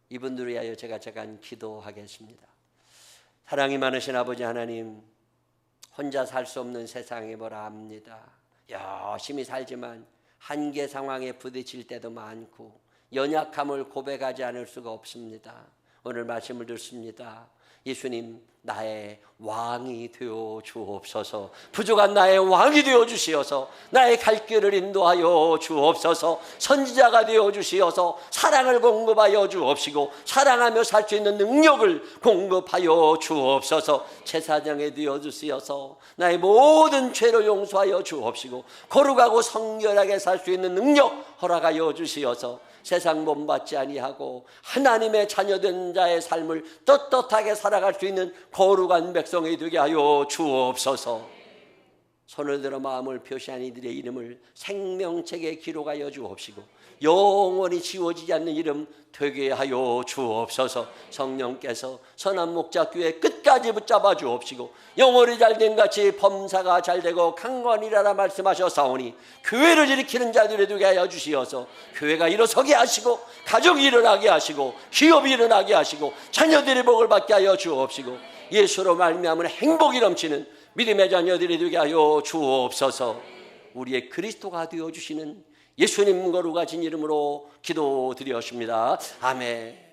이분들을 위하여 제가 잠깐 기도하겠습니다. 사랑이 많으신 아버지 하나님, 혼자 살 수 없는 세상에 뭐라 합니다. 열심히 살지만 한계 상황에 부딪힐 때도 많고 연약함을 고백하지 않을 수가 없습니다. 오늘 말씀을 듣습니다. 예수님, 나의 왕이 되어 주옵소서. 부족한 나의 왕이 되어 주시어서 나의 갈 길을 인도하여 주옵소서. 선지자가 되어 주시어서 사랑을 공급하여 주옵시고 사랑하며 살 수 있는 능력을 공급하여 주옵소서. 제사장이 되어 주시어서 나의 모든 죄를 용서하여 주옵시고 거룩하고 성결하게 살 수 있는 능력 허락하여 주시어서 세상 본받지 아니하고 하나님의 자녀된 자의 삶을 떳떳하게 살아갈 수 있는 거룩한 백성이 되게 하여 주옵소서. 손을 들어 마음을 표시한 이들의 이름을 생명책에 기록하여 주옵시고 영원히 지워지지 않는 이름 되게 하여 주옵소서. 성령께서 선한 목자교회 끝까지 붙잡아 주옵시고 영월이 잘된 같이 범사가 잘되고 강건이라라 말씀하셨사오니 교회를 일으키는 자들이 되게 하여 주시어서 교회가 일어서게 하시고 가정이 일어나게 하시고 기업이 일어나게 하시고 자녀들이 복을 받게 하여 주옵시고 예수로 말미암은 행복이 넘치는 믿음의 자녀들이 되게 하여 주옵소서. 우리의 그리스도가 되어주시는 예수님 거룩하신 이름으로 기도드렸습니다. 아멘.